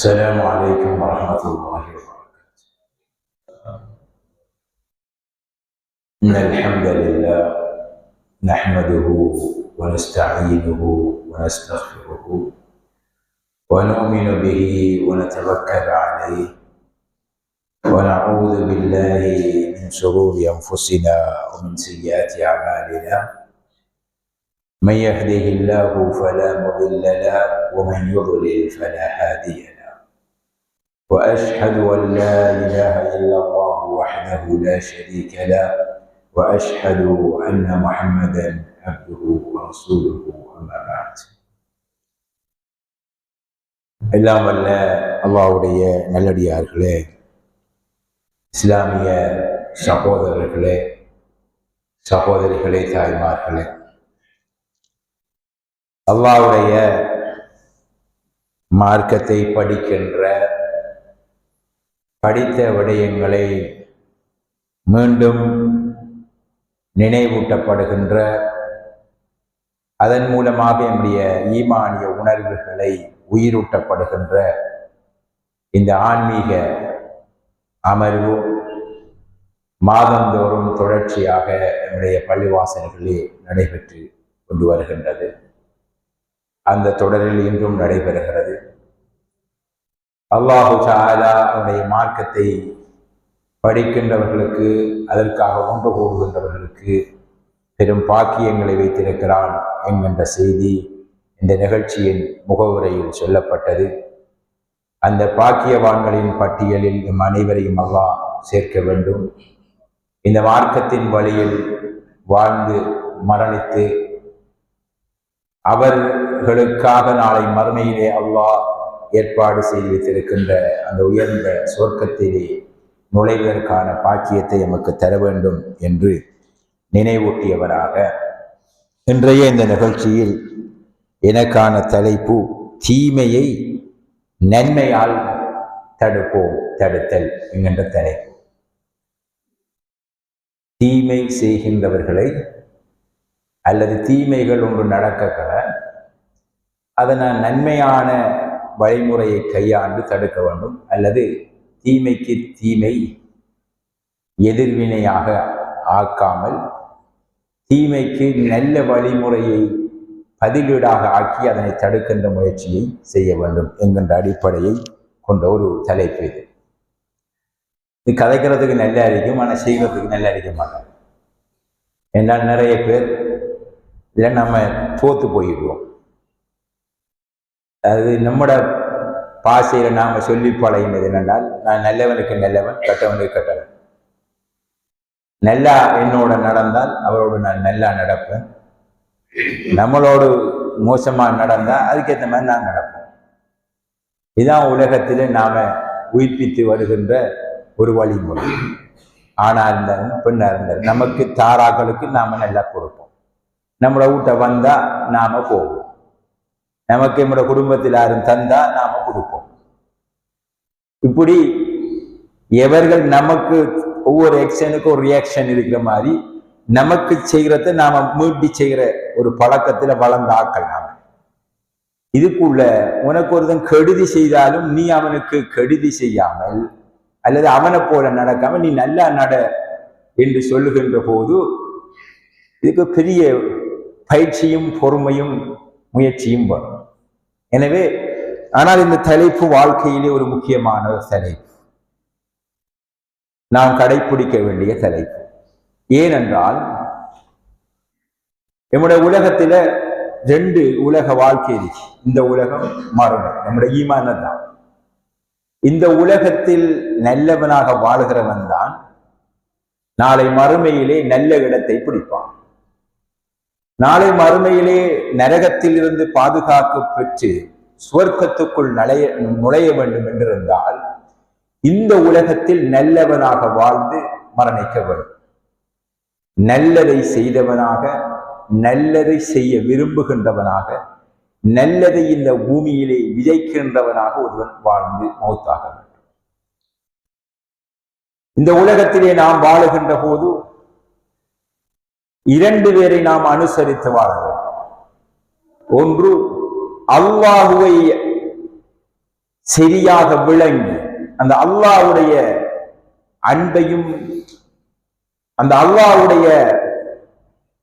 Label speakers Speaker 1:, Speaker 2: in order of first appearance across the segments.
Speaker 1: السلام عليكم ورحمة الله وبركاته. إن الحمد لله نحمده ونستعينه ونستغفره ونؤمن به ونتوكل عليه ونعوذ بالله من شرور أنفسنا ومن سيئات أعمالنا. من يهده الله فلا مضل له ومن يضلل فلا هادي له. وأشهد أن لا إله إلا الله وحده لا شريك له وأشهد أن محمدا عبده ورسوله أما بعد. எல்லாம் வல்ல அல்லாஹ்வுடைய நல்லடியார்களே, இஸ்லாமிய சகோதரர்களே, சகோதரிகளே, தாய்மார்களே, அல்லாஹ்வுடைய மார்க்கத்தை படித்த விடயங்களை மீண்டும் நினைவூட்டப்படுகின்ற, அதன் மூலமாக நம்முடைய ஈமானிய உணர்வுகளை உயிரூட்டப்படுகின்ற இந்த ஆன்மீக அமர்வு மாதந்தோறும் தொடர்ச்சியாக நம்முடைய பள்ளிவாசல்களில் நடைபெற்று கொண்டு வருகின்றது. அந்த தொடரில் இன்றும் நடைபெறுகிறது. அல்லாஹு தஆலா அவருடைய மார்க்கத்தை படிக்கின்றவர்களுக்கு, அதற்காக ஒன்று கூடுகின்றவர்களுக்கு பெரும் பாக்கியங்களை வைத்திருக்கிறான் என்கின்ற செய்தி இந்த நிகழ்ச்சியின் முகவுரையில் சொல்லப்பட்டது. அந்த பாக்கியவான்களின் பட்டியலில் நம் அனைவரையும் அல்லாஹ் சேர்க்க வேண்டும். இந்த மார்க்கத்தின் வழியில் வாழ்ந்து மரணித்து அவர்களுக்காக நாளை மறுமையிலே அல்லாஹ் ஏற்பாடு செய்து வைத்திருக்கின்ற அந்த உயர்ந்த சொர்க்கத்திலே நுழைவதற்கான பாக்கியத்தை நமக்கு தர வேண்டும் என்று நினைவூட்டியவராக இன்றைய இந்த நிகழ்ச்சியில் எனக்கான தலைப்பு தீமையை நன்மையால் தடுப்போம், தடுத்தல் என்கின்ற தலைப்பு. தீமை செய்கின்றவர்களை அல்லது தீமைகள் ஒன்று நடக்கக்கூட அதை நான் நன்மையான வழிமுறையை கையாண்டு தடுக்க வேண்டும், அல்லது தீமைக்கு தீமை எதிர்வினையாக ஆக்காமல் தீமைக்கு நல்ல வழிமுறையை பதிலீடாக ஆக்கி அதனை தடுக்கின்ற முயற்சியை செய்ய வேண்டும் என்கின்ற அடிப்படையை கொண்ட ஒரு தலைப்பு இது. இது கதைக்கிறதுக்கு நல்லா இருக்கும், ஆனால் செய்கிறதுக்கு நல்லா இருக்க மாட்டாங்க. என்றால் நிறைய பேர் இதில் நம்ம தோத்து போயிடுவோம். அது நம்மட பாசையில் நாம் சொல்லி பழகினது என்னென்றால், நான் நல்லவனுக்கு நல்லவன், கெட்டவனுக்கு கெட்டவன். நல்லா என்னோட நடந்தால் அவரோடு நான் நல்லா நடப்பேன், நம்மளோடு மோசமாக நடந்தால் அதுக்கேற்ற மாதிரி நான் நடப்பேன். இதுதான் உலகத்தில் நாம் உயிர்ப்பித்து வருகின்ற ஒரு வழிமுறை. ஆணாக இருந்தாலும் பெண்ணாக இருந்தாலும் நமக்கு தாராக்களுக்கு நாம் நல்லா கொடுப்போம். நம்மளோட வீட்டை வந்தால் நாம் போவோம். நமக்கு நம்முடைய குடும்பத்தில் யாரும் தந்தா நாம கொடுப்போம். இப்படி எவர்கள் நமக்கு ஒவ்வொரு ஆக்ஷனுக்கு ஒரு ரியாக்ஷன் இருக்கிற மாதிரி நமக்கு செய்கிறத நாம மீட்டி செய்கிற ஒரு பழக்கத்துல வளர்ந்த ஆக்கள் நாம. இதுக்குள்ள உனக்கு ஒருத்தன் கெடுதி செய்தாலும் நீ அவனுக்கு கெடுதி செய்யாமல் அல்லது அவனை போல நடக்காமல் நீ நல்லா நட என்று சொல்லுகின்ற போது இதுக்கு பெரிய பயிற்சியும் பொறுமையும் முயற்சியும் வரும். எனவே ஆனால் இந்த தலைப்பு வாழ்க்கையிலே ஒரு முக்கியமான ஒரு தலைப்பு, நாம் கடைபிடிக்க வேண்டிய தலைப்பு. ஏனென்றால் நம்முடைய உலகத்துல ரெண்டு உலக வாழ்க்கை இருக்கு. இந்த உலகம் மறுமை, நம்முடைய ஈமான் தான். இந்த உலகத்தில் நல்லவனாக வாழ்கிறவன் தான் நாளை மறுமையிலே நல்ல இடத்தை பிடிப்பான். நாளை மறுமையிலே நரகத்தில் இருந்து பாதுகாக்க பெற்று சுவர்க்கத்துக்குள் நுழைய வேண்டும் என்றிருந்தால் இந்த உலகத்தில் நல்லவனாக வாழ்ந்து மரணிக்க வேண்டும். நல்லதை செய்தவனாக, நல்லதை செய்ய விரும்புகின்றவனாக, நல்லதை இந்த பூமியிலே விதைக்கின்றவனாக ஒருவன் வாழ்ந்து மௌத்தாக வேண்டும். இந்த உலகத்திலே நாம் வாழுகின்ற போது இரண்டு பேரை நாம் அனுசரித்து வாழ வேண்டும். ஒன்று அல்லாஹுவை சரியாக விளங்கி அந்த அல்லாஹ்வுடைய அன்பையும் அந்த அல்லாஹ்வுடைய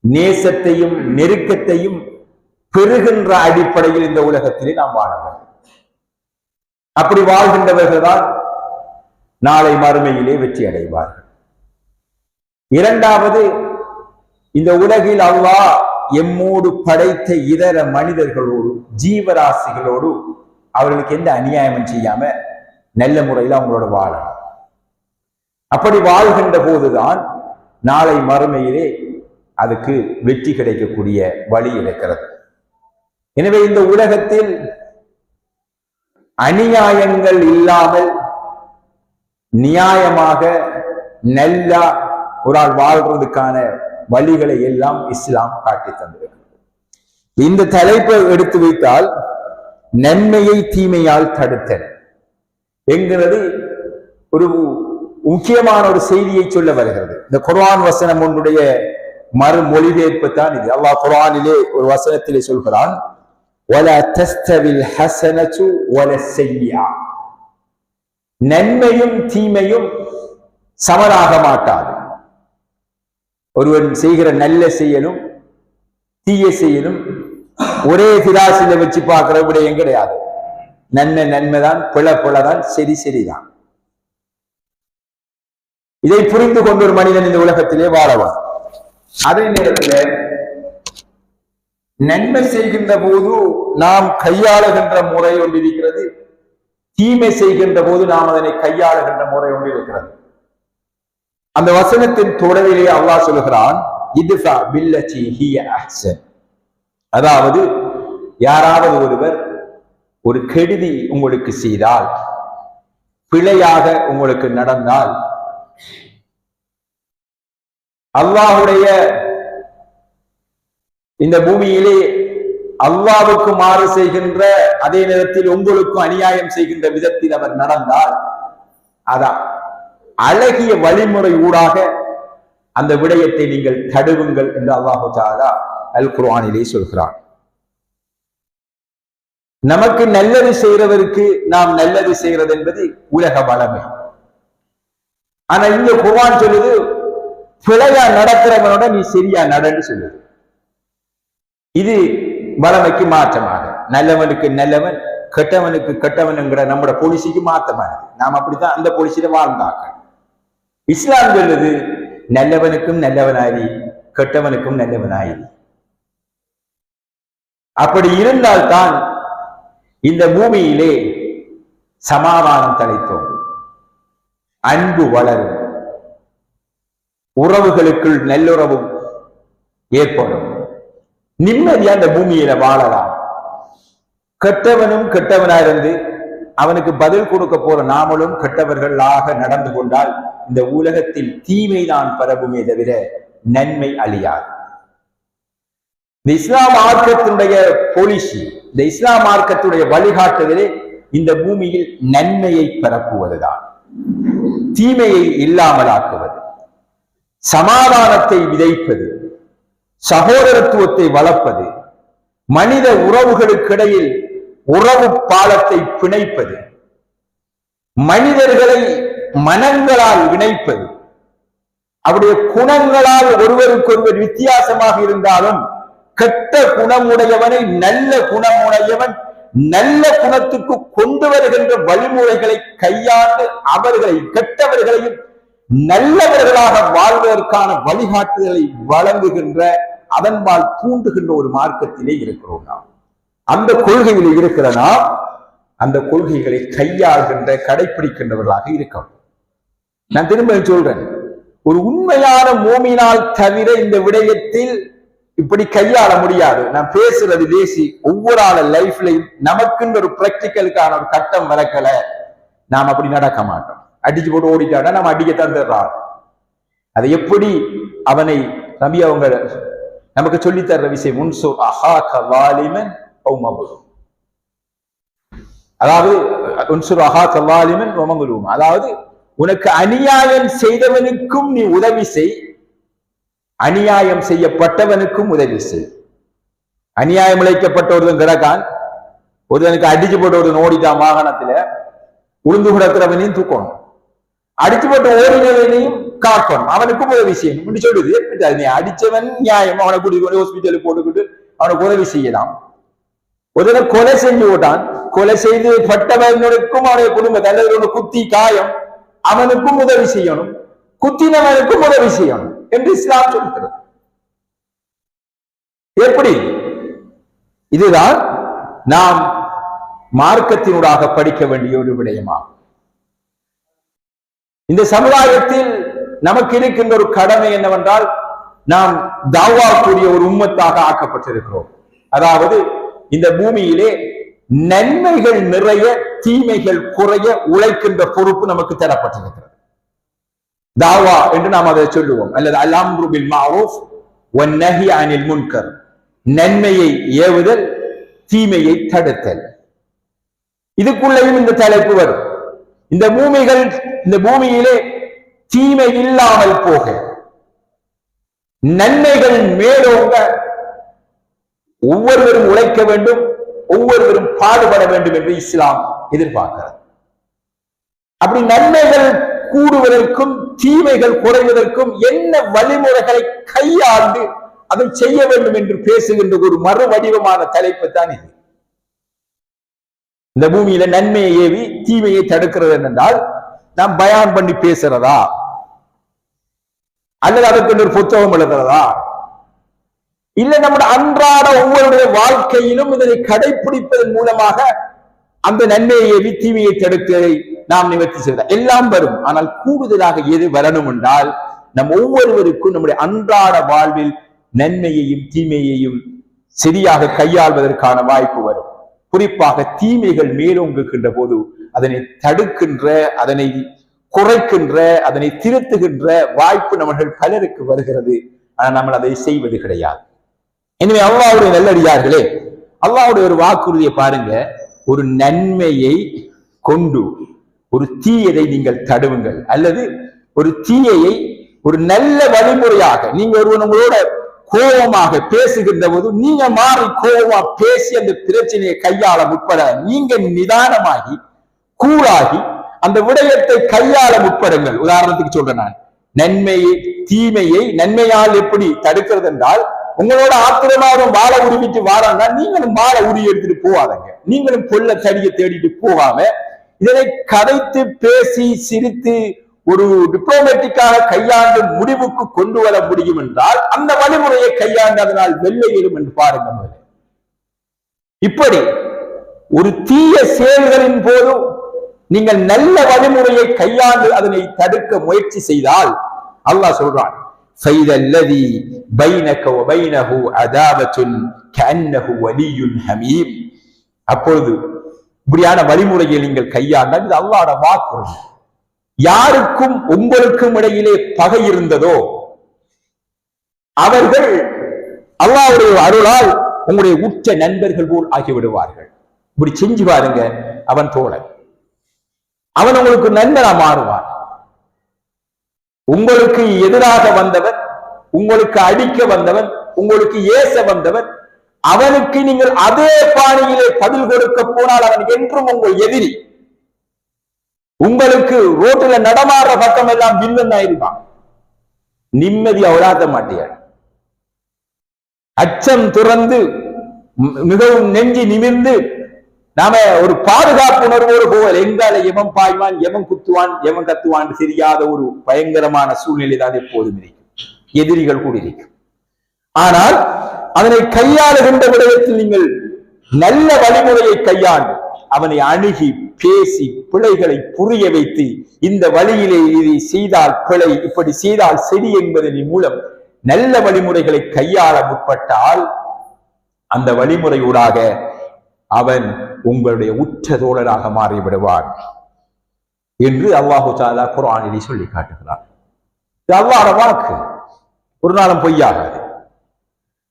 Speaker 1: நேசத்தையும் நெருக்கத்தையும் பெறுகின்ற அடிப்படையில் இந்த உலகத்திலே நாம் வாழ வேண்டும். அப்படி வாழ்கின்றவர்கள் தான் நாளை மறுமையிலே வெற்றி அடைவார்கள். இரண்டாவது, இந்த உலகில் அல்லாஹ் எம்மோடு படைத்த இதர மனிதர்களோடு ஜீவராசிகளோடு அவர்களுக்கு எந்த அநியாயமும் செய்யாம நல்ல முறையில் அவங்களோட வாழணும். அப்படி வாழ்கின்ற போதுதான் நாளை மறுமையிலே அதுக்கு வெற்றி கிடைக்கக்கூடிய வழி இருக்கிறது. எனவே இந்த உலகத்தில் அநியாயங்கள் இல்லாமல் நியாயமாக நல்ல ஒரு ஆள் வாழ்றதுக்கான வழிகளை எல்லாம் இஸ்லாம் காட்டி தந்திருக்கிறது. இந்த தலைப்பை எடுத்து வைத்தால் நன்மையை தீமையால் தடுத்தல் என்கிறது ஒரு முக்கியமான ஒரு செய்தியை சொல்ல வருகிறது. இந்த குர்ஆன் வசனம் ஒன்றுடைய மறுமொழிபெயர்ப்பு தான் இது. அல்லாஹ் குர்ஆனிலே ஒரு வசனத்திலே சொல்கிறான், வலா தஸ்தவில் ஹஸனத்து வலஸ்ஸய்யிஆ, நன்மையும் தீமையும் சமனாக மாட்டாது. ஒருவன் செய்கிற நல்ல செயலும் தீய செயலும் ஒரே திராசில வச்சு பார்க்கிற விடயம் கிடையாது. நன்மை நன்மைதான், பிழைதான், சரி சரிதான். இதை புரிந்து கொண்டு ஒரு மனிதன் இந்த உலகத்திலே வாழவான். அதே நேரத்தில் நன்மை செய்கின்ற போது நாம் கையாளுகின்ற முறை ஒன்று இருக்கிறது, தீமை செய்கின்ற போது நாம் அதனை கையாளுகின்ற முறை ஒன்று இருக்கிறது. அந்த வசனத்தின் தொடரிலே அல்லாஹ் சொல்கிறான், இத்ஃபா பில்லதி ஹிய அஹ்ஸன், அதாவது யாராவது ஒருவர் ஒரு கெடுதி உங்களுக்கு செய்தால், பிழையாக உங்களுக்கு நடந்தால், அல்லாஹ்வுடைய இந்த பூமியிலே அல்லாஹ்வுக்கு மாறு செய்கின்ற அதே நேரத்தில் உங்களுக்கும் அநியாயம் செய்கின்ற விதத்தில் அவர் நடந்தால், அதான் அழகிய வழிமுறை ஊடாக அந்த விடயத்தை நீங்கள் தடுவுங்கள் என்று அல்லாஹு தஆலா அல் குர்ஆனிலே சொல்கிறான். நமக்கு நல்லது செய்கிறவருக்கு நாம் நல்லது செய்கிறது என்பது உலக வளமை. ஆனா இங்க குர்ஆன் சொல்லுது, பிழையா நடக்கிறவனோட நீ சரியா நடன்னு சொல்லுது. இது வளமைக்கு மாற்றமாக, நல்லவனுக்கு நல்லவன் கெட்டவனுக்கு கெட்டவனுங்கிற நம்மட பாலிசிக்கு மாற்றமானது. நாம் அப்படித்தான் அந்த பாலிசியில வாழ்ந்தாங்க. இஸ்லாம் சொல்லுது, நல்லவனுக்கும் நல்லவனாயிரி, கெட்டவனுக்கும் நல்லவனாயிரி. அப்படி இருந்தால்தான் இந்த பூமியிலே சமாதானம் தலைத்தோம், அன்பு வளரும், உறவுகளுக்குள் நல்லுறவும் ஏற்படும், நிம்மதியா அந்த பூமியில வாழலாம். கெட்டவனும் கெட்டவனாயிருந்து அவனுக்கு பதில் கொடுக்க போற நாமளும் கெட்டவர்களாக நடந்து கொண்டால் இந்த உலகத்தில் தீமைதான் பரவுமே தவிர நன்மை அழியாது. இந்த இஸ்லாம் மார்க்கத்தினுடைய பாலிசி, இந்த இஸ்லாம் மார்க்கத்துடைய வழிகாட்டுதலே இந்த பூமியில் நன்மையை பரப்புவதுதான், தீமையை இல்லாமலாக்குவது, சமாதானத்தை விதைப்பது, சகோதரத்துவத்தை வளர்ப்பது, மனித உறவுகளுக்கிடையில் உறவு பாலத்தை பிணைப்பது, மனிதர்களை மனங்களால் இணைப்பது, அவருடைய குணங்களால் ஒருவருக்கொருவர் வித்தியாசமாக இருந்தாலும் கெட்ட குணமுடையவனை நல்ல குணமுடையவன் நல்ல குணத்துக்கு கொண்டு வருகின்ற வழிமுறைகளை கையாண்டு அவர்களை கெட்டவர்களையும் நல்லவர்களாக வாழ்வதற்கான வழிகாட்டுதலை வழங்குகின்ற, அதன்பால் தூண்டுகின்ற ஒரு மார்க்கத்திலே இருக்கிறோம். நாம் அந்த கொள்கையில் இருக்கிற நாம் அந்த கொள்கைகளை கையாள்கின்ற கடைபிடிக்கின்றவர்களாக இருக்கணும். நான் திரும்ப சொல்றேன், ஒரு உண்மையான மூமினால் தவிர இந்த விடயத்தில் இப்படி கையாள முடியாது. நான் பேசுறது தேசி, ஒவ்வொரு ஆள லைஃப்லையும் நமக்குன்னு ஒரு பிராக்டிக்கலுக்கான ஒரு கட்டம் வளர்க்கல, நாம் அப்படி நடக்க மாட்டோம். அடிச்சு போட்டு ஓடிட்டாடா நம்ம அடிக்கத்தான் தர்றாரு. அதை எப்படி அவனை நம்பி அவங்க நமக்கு சொல்லி தர்ற விஷயம், உன்சுர் அஹாக வாலிமன் அவ் மக்லூம், அதாவது உன்சுர் அஹாக வாலிமன் வ மக்லூம், அதாவது உனக்கு அநியாயம் செய்தவனுக்கும் நீ உதவி செய், அநியாயம் செய்யப்பட்டவனுக்கும் உதவி செய். அநியாயம் இழைக்கப்பட்ட ஒருவன் கிடக்கான், ஒருவனுக்கு அடிச்சு போட்டு ஒருவன் ஓடிட்டான் வாகனத்துல, உளுந்து கிடக்கிறவனையும் தூக்கணும், அடிச்சுப்பட்ட ஓடினவனையும் காக்கணும், அவனுக்கும் உதவி செய்யணும் என்று சொல்லுது. நீ அடிச்சவன் நியாயம், அவனை கூட்டிட்டு ஹாஸ்பிட்டலுக்கு போட்டுக்கிட்டு அவனுக்கு உதவி செய்யலாம். ஒரு கொலை செஞ்சு விட்டான், கொலை செய்து பட்டவனுக்கும் அவனுடைய குடும்பத்தை அல்லது குத்தி காயம், அவனுக்கும் உதவி செய்யணும், குத்தினவனுக்கும் உதவி செய்யணும் என்று இஸ்லாம் சொல்கிறது. எப்படி? இதுதான் நாம் மார்க்கத்தினூடாக படிக்க வேண்டிய ஒரு விடயமாகும். இந்த சமுதாயத்தில் நமக்கு இருக்கின்ற ஒரு கடமை என்னவென்றால், நாம் தாவா கூடிய ஒரு உம்மத்தாக ஆக்கப்பட்டிருக்கிறோம். அதாவது இந்த பூமியிலே நன்மைகள் நிறைய தீமைகள் குறைய உழைக்கின்ற பொறுப்பு நமக்கு தரப்பட்டிருக்கிறது. தாவா என்று நாம் அதை சொல்லுவோம், அல்லது அல்-அம்ரு பில் மஅரூஃப் வன்-நஹி அனில் முன்கர், நன்மையை ஏவுதல் தீமையை தடுத்தல். இதுக்குள்ளேயும் இந்த தலைப்பு வரும். இந்த பூமியிலே தீமை இல்லாமல் போக, நன்மைகள் மேலோங்க ஒவ்வொருவரும் உழைக்க வேண்டும், ஒவ்வொருவரும் பாடுபட வேண்டும் என்று இஸ்லாம் எதிர்பார்க்கிறது. அப்படி நன்மைகள் கூடுவதற்கும் தீமைகள் குறைவதற்கும் என்ன வழிமுறைகளை கையாண்டு அதை செய்ய வேண்டும் என்று பேசுகின்ற ஒரு மறு வடிவமான தலைப்பு தான் இது. இந்த பூமியில நன்மையை ஏவி தீமையை தடுக்கிறது என்றால் நாம் பயான் பண்ணி பேசுறதா, அல்லது அதற்கு ஒரு புத்தகம் எழுதுறதா, இல்ல நம்முடைய அன்றாட ஒவ்வொருடைய வாழ்க்கையிலும் இதனை கடைபிடிப்பதன் மூலமாக அந்த நன்மையை ஏவி தீமையை தடுக்கிறதை நாம் நிவர்த்தி செய்வதா? எல்லாம் வரும். ஆனால் கூடுதலாக எது வரணும் என்றால், நம் ஒவ்வொருவருக்கும் நம்முடைய அன்றாட வாழ்வில் நன்மையையும் தீமையையும் சரியாக கையாள்வதற்கான வாய்ப்பு வரும். குறிப்பாக தீமைகள் மேலோங்குகின்ற போது அதனை தடுக்கின்ற, அதனை குறைக்கின்ற, அதனை திருத்துகின்ற வாய்ப்பு நம்மர்கள் பலருக்கு வருகிறது. ஆனால் நம்ம அதை செய்வது கிடையாது. எனவே அல்லாஹ்வுடைய நல்லடியார்களே, அல்லாஹ்வுடைய ஒரு வாக்குறுதியை பாருங்க. ஒரு நன்மையை கொண்டு ஒரு தீயதை நீங்கள் தடுவுங்கள், அல்லது ஒரு தீயையை ஒரு நல்ல வழிமுறையாக, நீங்க ஒருவனோட கோபமாக பேசுகின்ற போது நீங்க மாறி கோபமா பேசி அந்த பிரச்சனையை கையாள முற்பட, நீங்க நிதானமாகி கூலாகி அந்த விடயத்தை கையாள முற்படுங்கள். உதாரணத்துக்கு சொல்றேன், நான் நன்மையை தீமையை நன்மையால் எப்படி தடுக்கிறது என்றால், உங்களோட ஆத்திரமாகவும் வாழை உருவிட்டு வாராங்க, நீங்களும் வாழை உருவி எடுத்துட்டு போவாதங்க. நீங்களும் பொல்ல தடியை தேடிட்டு போகாம இதனை கதைத்து பேசி சிரித்து ஒரு டிப்ளோமேட்டிக்காக கையாண்டு முடிவுக்கு கொண்டு வர முடியும் என்றால் அந்த வழிமுறையை கையாண்டு அதனால் வெள்ளையிடும் என்று பாருங்க. இப்படி ஒரு தீய செயல்களின் போது நீங்கள் நல்ல வழிமுறையை கையாண்டு அதனை தடுக்க முயற்சி செய்தால் அல்லாஹ் சொல்றான், அப்பொழுது இப்படியான வழிமுறையை நீங்கள் கையாண்டால் இது அல்லாஹ்வுடைய வாக்குறுதி. யாருக்கும் உங்களுக்கும் இடையிலே பகை இருந்ததோ அவர்கள் அல்லாஹ்வுடைய அருளால் உங்களுடைய உற்ற நண்பர்கள் போல் ஆகிவிடுவார்கள். இப்படி செஞ்சு பாருங்க, அவன் தோழன், அவன் உங்களுக்கு நண்பனா மாறுவான். உங்களுக்கு எதிராக வந்தவன், உங்களுக்கு அடிக்க வந்தவன், உங்களுக்கு ஏச வந்தவன், அவனுக்கு நீங்கள் அதே பாணியிலே பதில் கொடுக்க போனால் அவன் என்றும் உங்கள் எதிரி. உங்களுக்கு ரோட்டில நடமாடுற பக்கம் எல்லாம் வில்லன் ஆயிருப்பான். நிம்மதி அவளாத மாட்டியாள். அச்சம் துறந்து மிகவும் நெஞ்சி நிமிர்ந்து நாம ஒரு பாதுகாப்பு உணர்வோடு போவல், எங்கால எவன் பாய்வான், எவன் குத்துவான், எவன் கத்துவான் தெரியாத ஒரு பயங்கரமான சூழ்நிலை தான் எப்போதும் இருக்கும். எதிரிகள் கூட இருக்கும். ஆனால் அதனை கையாளுகின்ற விடயத்தில் நீங்கள் நல்ல வழிமுறையை கையாண்டு அவனை அணுகி பேசி பிழைகளை புரிய வைத்து, இந்த வழியிலே இதை செய்தால் பிழை, இப்படி செய்தால் சரி என்பதன் மூலம் நல்ல வழிமுறைகளை கையாள முற்பட்டால் அந்த வழிமுறையூடாக அவன் உங்களுடைய உற்ற தோழராக மாறிவிடுவான் என்று அல்லாஹு தஆலா குர்ஆனிலே சொல்லி காட்டுகிறார். இது அல்லாஹ்வுடைய வாக்கு, ஒரு நாளும் பொய்யாகாது.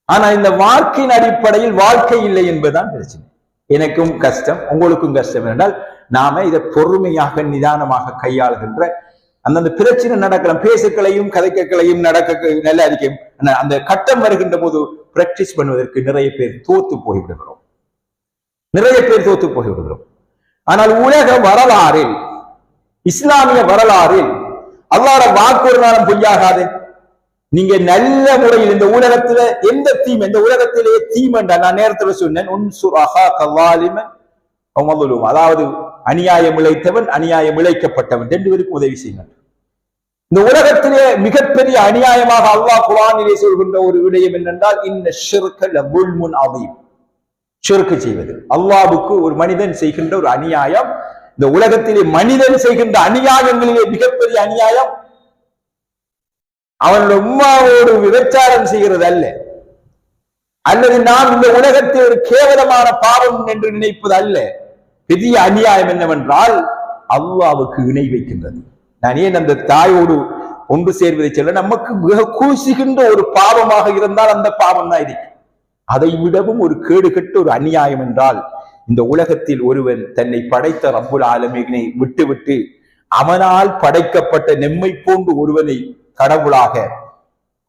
Speaker 1: ஆனா இந்த வாக்கின் அடிப்படையில் வாழ்க்கை இல்லை என்பதுதான் பிரச்சனை. எனக்கும் கஷ்டம், உங்களுக்கும் கஷ்டம் என்றால் நாம இதை பொறுமையாக நிதானமாக கையாளுகின்ற அந்தந்த பிரச்சனை நடக்கலாம், பேசுக்களையும் கதைக்களையும் நடக்க நல்ல அதிகம். அந்த கட்டம் வருகின்ற போது பிராக்டிஸ் பண்ணுவதற்கு நிறைய பேர் தோத்து போய்விடுகிறோம். ஆனால் உலக வரலாறில், இஸ்லாமிய வரலாறில் அல்லாஹ்வுடைய வாக்கு ஒரு நாளும் பொய்யாகாது. நீங்க நல்ல முறையில் இந்த உலகத்துல எந்த தீம், இந்த உலகத்திலேயே தீமண்டா நான் நேரத்துல சொன்னேன், அதாவது அநியாயம் இழைத்தவன் அநியாயம் இழைக்கப்பட்டவன் ரெண்டு பேருக்கும் உதவி செய்யுங்கள். இந்த உலகத்திலே மிகப்பெரிய அநியாயமாக அல்லாஹ் குர்ஆனிலே சொல்கின்ற ஒரு விடயம் என்னென்றால், இன்ன ஷிர்க லظுல்முன் அதீம். ஷிர்க் செய்வது அல்லாஹ்வுக்கு ஒரு மனிதன் செய்கின்ற ஒரு அநியாயம். இந்த உலகத்திலே மனிதன் செய்கின்ற அநியாயங்களிலே மிகப்பெரிய அநியாயம் அவனுடைய உம்மாவோடு விபச்சாரம் செய்கிறது அல்ல, அல்லது நாம் இந்த உலகத்தில் ஒரு கேவலமான பாவம் என்று நினைப்பது அல்ல. பெரிய அநியாயம் என்னவென்றால் அல்லாஹ்வுக்கு இணை வைக்கின்றது. நான் ஏன் அந்த தாயோடு ஒன்று சேர்வதை சொல்ல, நமக்கு மிக கூசுகின்ற ஒரு பாவமாக இருந்தால் அந்த பாவம் தான் இருக்கு. அதை விடவும் ஒரு கேடு கெட்ட ஒரு அநியாயம் என்றால், இந்த உலகத்தில் ஒருவன் தன்னை படைத்த ரப்புல் ஆலமீனை விட்டுவிட்டு அவனால் படைக்கப்பட்ட நெம்மை போன்று ஒருவனை கடவுளாக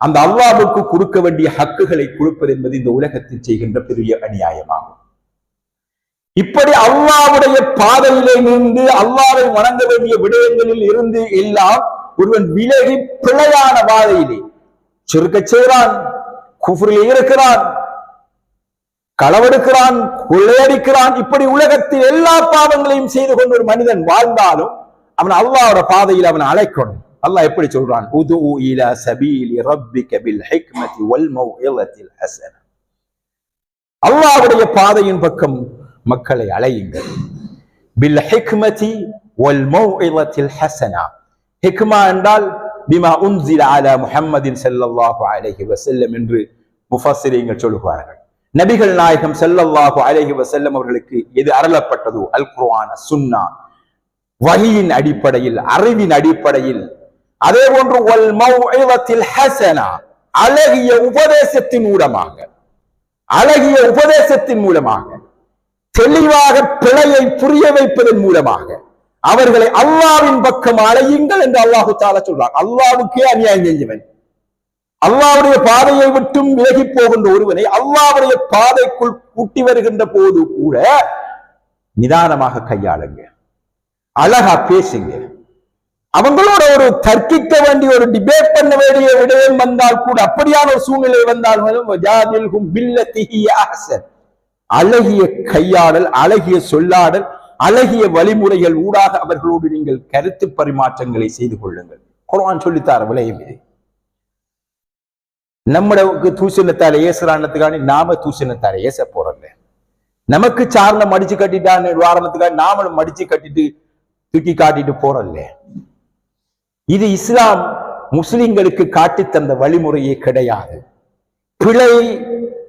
Speaker 1: அந்த அல்லாஹ்வுக்கு கொடுக்க வேண்டிய ஹக்குகளை கொடுப்பது என்பது இந்த உலகத்தில் செய்கின்ற பெரிய அநியாயமாகும். இப்படி அல்லாஹ்வுடைய பாதையிலே நின்று அல்லாஹ்வை வணங்க வேண்டிய விடயங்களில் இருந்து எல்லாம் ஒருவன் விலகி பிழையான பாதையிலே சிறுக்க செய்கிறான், குஃப்ரிலே இருக்கிறான், களவெடுக்கிறான், கொள்ளையடிக்கிறான். இப்படி உலகத்தில் எல்லா பாவங்களையும் செய்து கொண்டு ஒரு மனிதன் வாழ்ந்தாலும் அவன் அல்லாஹ்வுடைய பாதையில் அவன் அழைக்கணும். அல்லாஹ் எப்படி சொல்றான், உது இலா சபீலி ரப்பிக பில் ஹிக்மதி வல் மௌஇலத்தில் ஹஸன. அல்லாஹ்வுடைய பாதையின் பக்கம் மக்களை அழையுங்கள். பில் ஹிக்மதி வல் மௌஇலத்தில் ஹஸனா. ஹிக்மா என்றால் பிமா உன்சில அலா முஹம்மதின் ஸல்லல்லாஹு அலைஹி வஸல்லம் என்று முஃபஸ்ஸிரீன்கள் சொல்லுவார்கள். நபிகள் நாயகம் ஸல்லல்லாஹு அலைஹி வஸல்லம் அவர்களுக்கு எது அருளப்பட்டதோ அல் குர்ஆன் சுன்னா வஹியின் அடிப்படையில், அறிவின் அடிப்படையில், அதே போன்று வல் மௌஇலத்தில் ஹஸனா அழகிய உபதேசத்தின் மூலமாக, அழகிய உபதேசத்தின் மூலமாக தெளிவாக பிழையை புரிய வைப்பதன் மூலமாக அவர்களை அல்லாஹ்வின் பக்கம் அழையுங்கள் என்று அல்லாஹு தஆலா சொல்றார். அல்லாஹ்வுக்கே அநியாயம் செஞ்சவன், அல்லாஹ்வுடைய பாதையை விட்டும் விலகி போகின்ற ஒருவனை அல்லாஹ்வுடைய பாதைக்குள் கூட்டி வருகின்ற போது கூட நிதானமாக கையாளுங்க, அழகா பேசுங்க. அவங்களோட ஒரு தர்க்கிக்க வேண்டிய ஒரு டிபேட் பண்ண வேண்டிய விடயம் வந்தால் கூட, அப்படியான ஒரு சூழ்நிலை வந்தால் அழகிய கையாடல், அழகிய சொல்லாடல், அழகிய வழிமுறைகள் ஊடாக அவர்களோடு நீங்கள் கருத்து பரிமாற்றங்களை செய்து கொள்ளுங்கள். குர்ஆன் சொல்லித்தார விளையும் இது. நம்மளுக்கு தூசணத்தால ஏசுறானத்துக்கான நாம தூசணத்தால ஏச போறல, நமக்கு சார்ந்த மடிச்சு கட்டிட்டான்னு வாரணத்துக்காக நாமளும் மடிச்சு கட்டிட்டு தூக்கி காட்டிட்டு போறல்ல. இது இஸ்லாம் முஸ்லிம்களுக்கு காட்டி தந்த வழிமுறையே கிடையாது. பிழை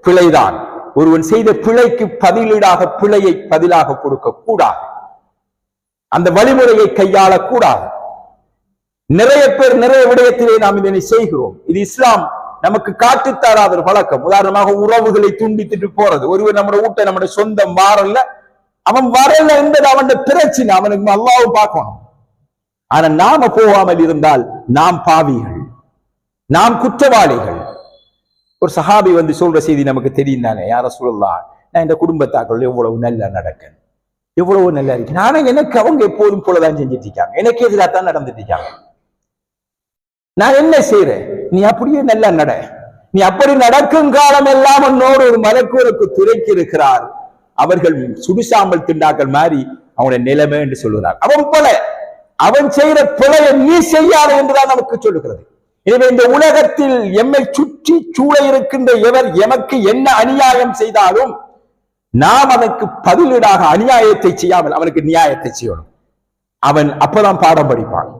Speaker 1: பிழைதான். ஒருவன் செய்த பிழைக்கு பதிலீடாக பிழையை பதிலாக கொடுக்க கூடாது. அந்த வழிமுறையை கையாளக்கூடாது. நிறைய பேர் நிறைய விடயத்திலே நாம் இதனை செய்கிறோம். இது இஸ்லாம் நமக்கு காட்டித்தராத ஒரு பழக்கம். உதாரணமாக உறவுகளை துண்டித்துட்டு போறது. ஒருவர் நம்முடைய வீட்டை நம்முடைய சொந்தம் வாரல்ல, அவன் வரல என்பது அவன் பிரச்சனை, அவனுக்கு அல்லாஹ்வை பார்க்கணும். ஆனா நாம போகாமல் இருந்தால் நாம் பாவிகள், நாம் குற்றவாளிகள். ஒரு சஹாபி வந்து சொல்ற செய்தி நமக்கு தெரியும் தானே, யார சொல்லலாம், நான் இந்த குடும்பத்தாக்கள் எவ்வளவு நல்லா நடக்க, எவ்வளவு நல்லா இருக்கு, ஆனா எனக்கு அவங்க எப்போதும் போலதான் செஞ்சுட்டு இருக்காங்க, எனக்கு எதிராக தான் நடந்துட்டு இருக்காங்க. நான் என்ன செய்யறேன், நீ அப்படியே நல்லா நட, நீ அப்படி நடக்கும் காலம் எல்லாம் உன்னோடு ஒரு மலக்குவருக்கு துறைக்கு இருக்கிறார். அவர்கள் சுடுசாம்பல் திண்டாக்கள் மாதிரி அவனுடைய நிலைமை என்று சொல்லுகிறார். அவன் போல அவன் செய்யற பிழையை நீ செய்யாத என்றுதான் நமக்கு சொல்லுகிறது. எனவே இந்த உலகத்தில் எம்மை சுற்றி சூழ இருக்கின்ற எவர் எமக்கு என்ன அநியாயம் செய்தாலும் நாம் அதற்கு பதிலீடாக அநியாயத்தை செய்யாமல் அவனுக்கு நியாயத்தை செய்யணும். அவன் அப்பதான் பாடம் படிப்பான்.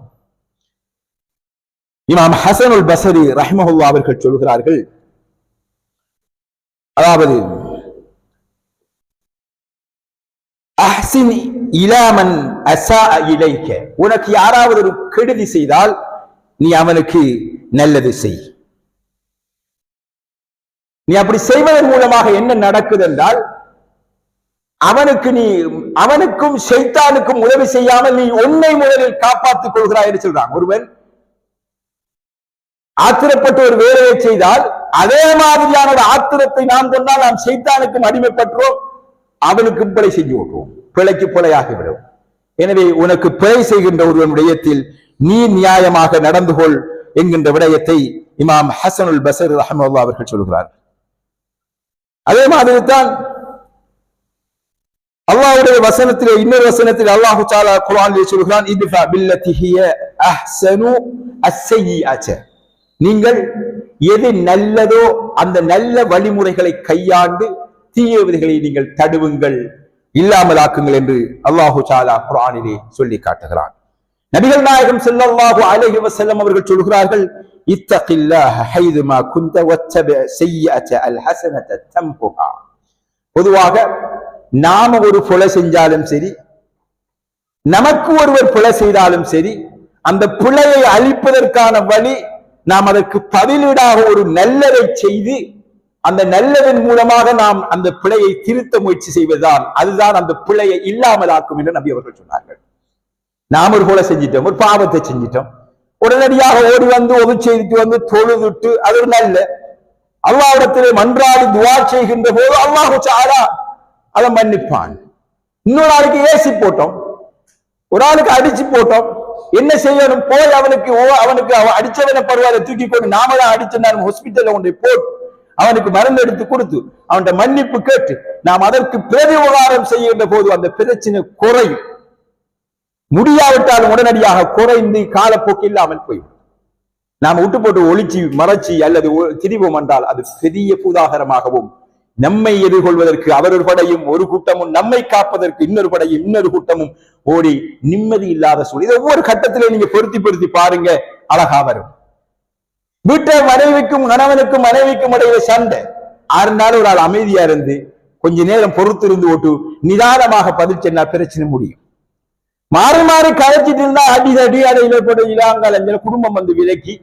Speaker 1: இமாம் ஹசனுல் பஸரி ரஹ்மஹுல்லாஹ் அவர்கள் சொல்கிறார்கள், அதாவது அஹ்சின் இலா மன் அஸாஅ இலைக, உனக்கு யாராவது ஒரு கெடுதி செய்தால் நீ அவனுக்கு நல்லது செய். நீ அப்படி செய்வதன் மூலமாக என்ன நடக்குது என்றால், அவனுக்கும் ஷைத்தானுக்கும் உதவி செய்யாமல் நீ உன்னை முதலில் காப்பாற்றிக் கொள்கிறாய் என்று சொல்றான். ஒருவன் ஆத்திரப்பட்டு ஒரு வேலையை செய்தால் அதே மாதிரியான ஒரு ஆத்திரத்தை நாம் கொண்டால் நாம் ஷைத்தானுக்கும் அடிமைப்பட்டோம், அவனுக்கும் பிழை செஞ்சு விட்டுருவோம். பிழைக்கு பிழையாகிவிடும். எனவே உனக்கு பிழை செய்கின்ற ஒருவன் விடயத்தில் நீ நியாயமாக நடந்து கொள் என்கின்ற விடயத்தை இமாம் ஹசனுல் பஸரி ரஹ்மத்துல்லாஹி அவர்கள் சொல்கிறார். அதே மாதிரி தான் அல்லாஹ்வுடைய வசனத்திலே இன்னொரு வசனத்தில் அல்லாஹ் தஆலா குர்ஆனிலே சொல்கிறான், இத்ஃபா பில்லதி ஹிய அஹ்ஸனு அஸ்ஸய்யிஅத, நீங்கள் எது நல்லதோ அந்த நல்ல வழிமுறைகளை கையாண்டு தீயவைகளை நீங்கள் தடுவுங்கள், இல்லாமலாக்குங்கள் என்று அல்லாஹு தஆலா குர்ஆனிலே சொல்லி காட்டுகிறான். நபிகள் நாயகம் ஸல்லல்லாஹு அலைஹி வஸல்லம் அவர்கள் சொல்கிறார்கள், இத்தகில்லாஹ ஹைதுமா குன்த வத்தபி ஸய்யிஅத அல் ஹஸனத தம்ஹுஹா. பொதுவாக நாம ஒரு கொலை செஞ்சாலும் சரி, நமக்கு ஒருவர் பிழை செய்தாலும் சரி, அந்த பிழையை அழிப்பதற்கான வழி நாம் அதற்கு பதிலீடாக ஒரு நல்லதை செய்து அந்த நல்லதன் மூலமாக நாம் அந்த பிழையை திருத்த முயற்சி செய்வதுதான், அதுதான் அந்த பிழையை இல்லாமலாக்கும் என்று நபி அவர்கள் சொன்னார்கள். நாம் ஒரு கொலை செஞ்சிட்டோம், ஒரு பாவத்தை செஞ்சிட்டோம், உடனடியாக ஓடி வந்து ஒது செய்துட்டு வந்து தொழுதுட்டு அது ஒரு நல்ல அல்லாஹ்விடத்திலே மன்றாடி துஆ செய்கின்ற போது அல்லாஹ் தஆலா அதை மன்னிப்பான். இன்னொரு ஆளுக்கு ஏசி போட்டோம், ஒரு ஆளுக்கு அடிச்சு போட்டோம், என்ன செய்யணும்? போய் அவனுக்கு அடிச்சவனை பரவாயில்ல, தூக்கி கொண்டு நாம தான் அடிச்சிருந்தாலும் ஹாஸ்பிட்டல்ல கொண்டு போட்டு அவனுக்கு மருந்து எடுத்து கொடுத்து அவன்கிட்ட மன்னிப்பு கேட்டு நாம் அதற்கு பிரதிஉபகாரம் செய்கின்ற போது அந்த பிரச்சனை குறையும். முடியாவிட்டாலும் உடனடியாக குறைந்து காலப்போக்கு இல்லாமல் போய்விடும். நாம் விட்டு போட்டு ஒளிச்சு மறைச்சி அல்லது திரிவோம் என்றால் அது பெரிய பூதாகரமாகவும், நம்மை எதிர்கொள்வதற்கு அவரொரு படையும் ஒரு கூட்டமும், நம்மை காப்பதற்கு இன்னொரு படையும் இன்னொரு கூட்டமும் ஓடி நிம்மதி இல்லாத சூழல். இது ஒவ்வொரு கட்டத்திலே நீங்க பொருத்தி பாருங்க, அழகா வரும். வீட்டை மனைவிக்கும் கணவனுக்கும் மனைவிக்கும் இடையில சண்டை, 6 நாள் ஒரு ஆள் அமைதியா இருந்து கொஞ்ச நேரம் பொறுத்து இருந்து ஓட்டு நிதானமாக பதில் சொன்னா பிரச்சனை முடியும். மாறி மாறி கதைச்சிட்டு இருந்தா அடி அடையில போட்டு இலாங்கால குடும்பம் வந்து விலக்கி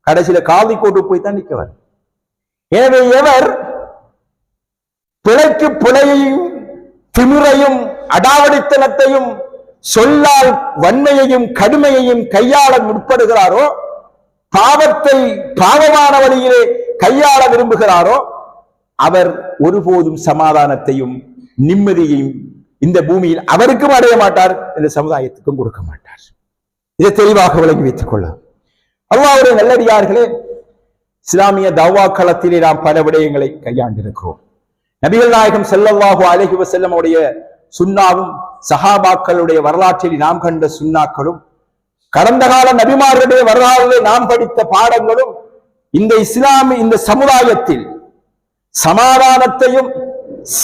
Speaker 1: கடைசியில காவி கோட்டு போய் தான் நிற்கவர். எனவே எவர் பிழைக்கு பிழையையும் திமிரையும் அடாவடித்தனத்தையும் சொல்லால் வன்மையையும் கடுமையையும் கையாள முற்படுகிறாரோ, பாவத்தை பாவமான வழியிலே கையாள விரும்புகிறாரோ, அவர் ஒருபோதும் சமாதானத்தையும் நிம்மதியையும் இந்த பூமியில் அவருக்கும் அடைய மாட்டார், இந்த சமுதாயத்துக்கும் கொடுக்க மாட்டார். இதை தெளிவாக விளங்கி வைத்துக் கொள்ள அல்லாஹ்வுடைய நல்லடியார்களே, இஸ்லாமிய தஅவா களத்திலே நாம் பல விடயங்களை கையாண்டிருக்கிறோம். நபிகள் நாயகம் ஸல்லல்லாஹு அலைஹி வஸல்லம் உடைய சுன்னாவும் சஹாபாக்களுடைய வரலாற்றில் நாம் கண்ட சுன்னாக்களும் கடந்த கால நபிமார்களுடைய வரலாறுகளை நாம் படித்த பாடங்களும் இந்த சமுதாயத்தில் சமாதானத்தையும்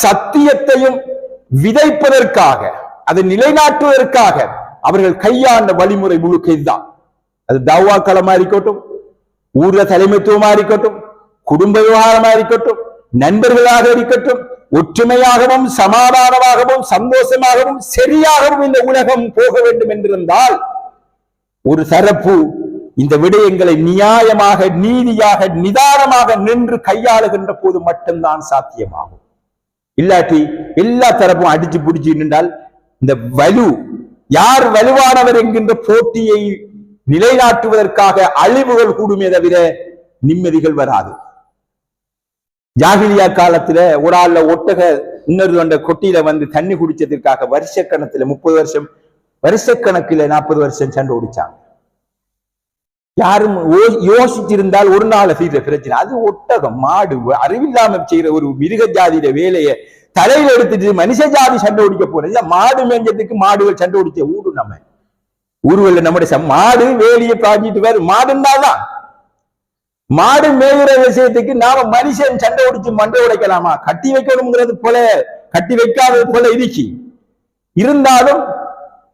Speaker 1: சத்தியத்தையும் விதைப்பதற்காக, அதை நிலைநாட்டுவதற்காக அவர்கள் கையாண்ட வழிமுறை முழுக்க இதுதான். அது தஅவா களமா இருக்கட்டும், ஊர்ல தலைமைத்துவமா இருக்கட்டும், குடும்ப விவகாரமா இருக்கட்டும், நண்பர்களாக இருக்கட்டும், ஒற்றுமையாகவும் சமாதானமாகவும் சந்தோஷமாகவும் சரியாகவும் இந்த உலகம் போக வேண்டும் என்றிருந்தால் ஒரு தரப்பு இந்த விடயங்களை நியாயமாக நீதியாக நிதானமாக நின்று கையாளுகின்ற போது மட்டும்தான் சாத்தியமாகும். இல்லாட்டி எல்லா தரப்பும் அடிச்சு பிடிச்சு நின்றால் இந்த யார் வலுவானவர் என்கின்ற போட்டியை நிலைநாட்டுவதற்காக அழிவுகள் கூடுமே தவிர நிம்மதிகள் வராது. ஜாகிலியா காலத்துல ஒரு ஆள்ல ஒட்டக இன்னொரு கொட்டியில வந்து தண்ணி குடிச்சதற்காக வருஷக்கணத்துல 30 வருஷம் வருஷக்கணக்கில் 40 வருஷம் சண்டை ஓடிச்சாங்க. யாரும் யோசிச்சிருந்தால் ஒரு நாள் செய்த பிரச்சனை. அது ஒட்டகம் மாடு அறிவில்லாம செய்யற ஒரு மிருக ஜாதியில வேலையை தலையில எடுத்துட்டு மனுஷ ஜாதி சண்டை ஓடிக்க போறது. மாடு மேஞ்சதுக்கு மாடுகள் சண்டை ஓடிச்ச ஊடு நம்ம ஊர்வல நம்முடைய மாடு வேலியை பாஞ்சிட்டு வேறு மாடுன்னாதான் மாடு மேயுற விஷயத்துக்கு நாம மனுஷன் சண்டை ஓடிச்சு மண்டை உடைக்கலாமா? கட்டி வைக்கணுங்கிறது போல கட்டி வைக்காதது போல இருக்கு. இருந்தாலும்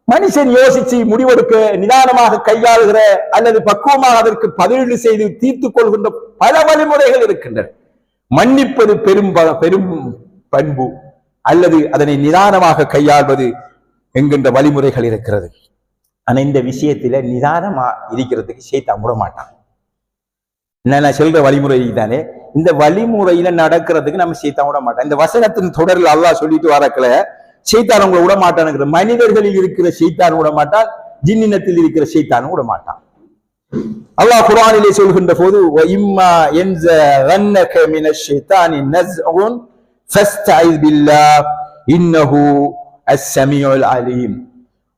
Speaker 1: மனுஷன் யோசிச்சு முடிவெடுக்க நிதானமாக கையாளுகிற அல்லது பக்குவமாக அதற்கு பதிலீடு செய்து தீர்த்து கொள்கின்ற பல வழிமுறைகள் இருக்கின்றன. மன்னிப்பது பெரும் பண்பு அல்லது அதனை நிதானமாக கையாள்வது என்கின்ற வழிமுறைகள் இருக்கிறது. ஆனா இந்த விஷயத்துல நிதானமா இருக்கிறதுக்கு ஷைத்தான் விட மாட்டான். என்ன சொல்ற வழிமுறை தானே, இந்த வழிமுறையில நடக்கிறதுக்கு நம்ம ஷைத்தான் விட மாட்டான். இந்த வசனத்தின் தொடரில் அல்லாஹ் சொல்லிட்டு வரக்கல ஷைத்தான் உங்களை விட மாட்டான். மனிதர்களில் இருக்கிற ஷைத்தான் விட மாட்டான், ஜின்னினத்தில் இருக்கிற ஷைத்தான் விட மாட்டான். அல்லாஹ் குர்ஆனிலே சொல்கின்ற போது இம்மா யன்ஸகன்னக மினஷ் ஷைத்தானி நஸ்உன் ஃபஸ்தஇஸ் பில்லாஹ் இன்னஹு அஸ்-ஸமீஉல் அலீம்.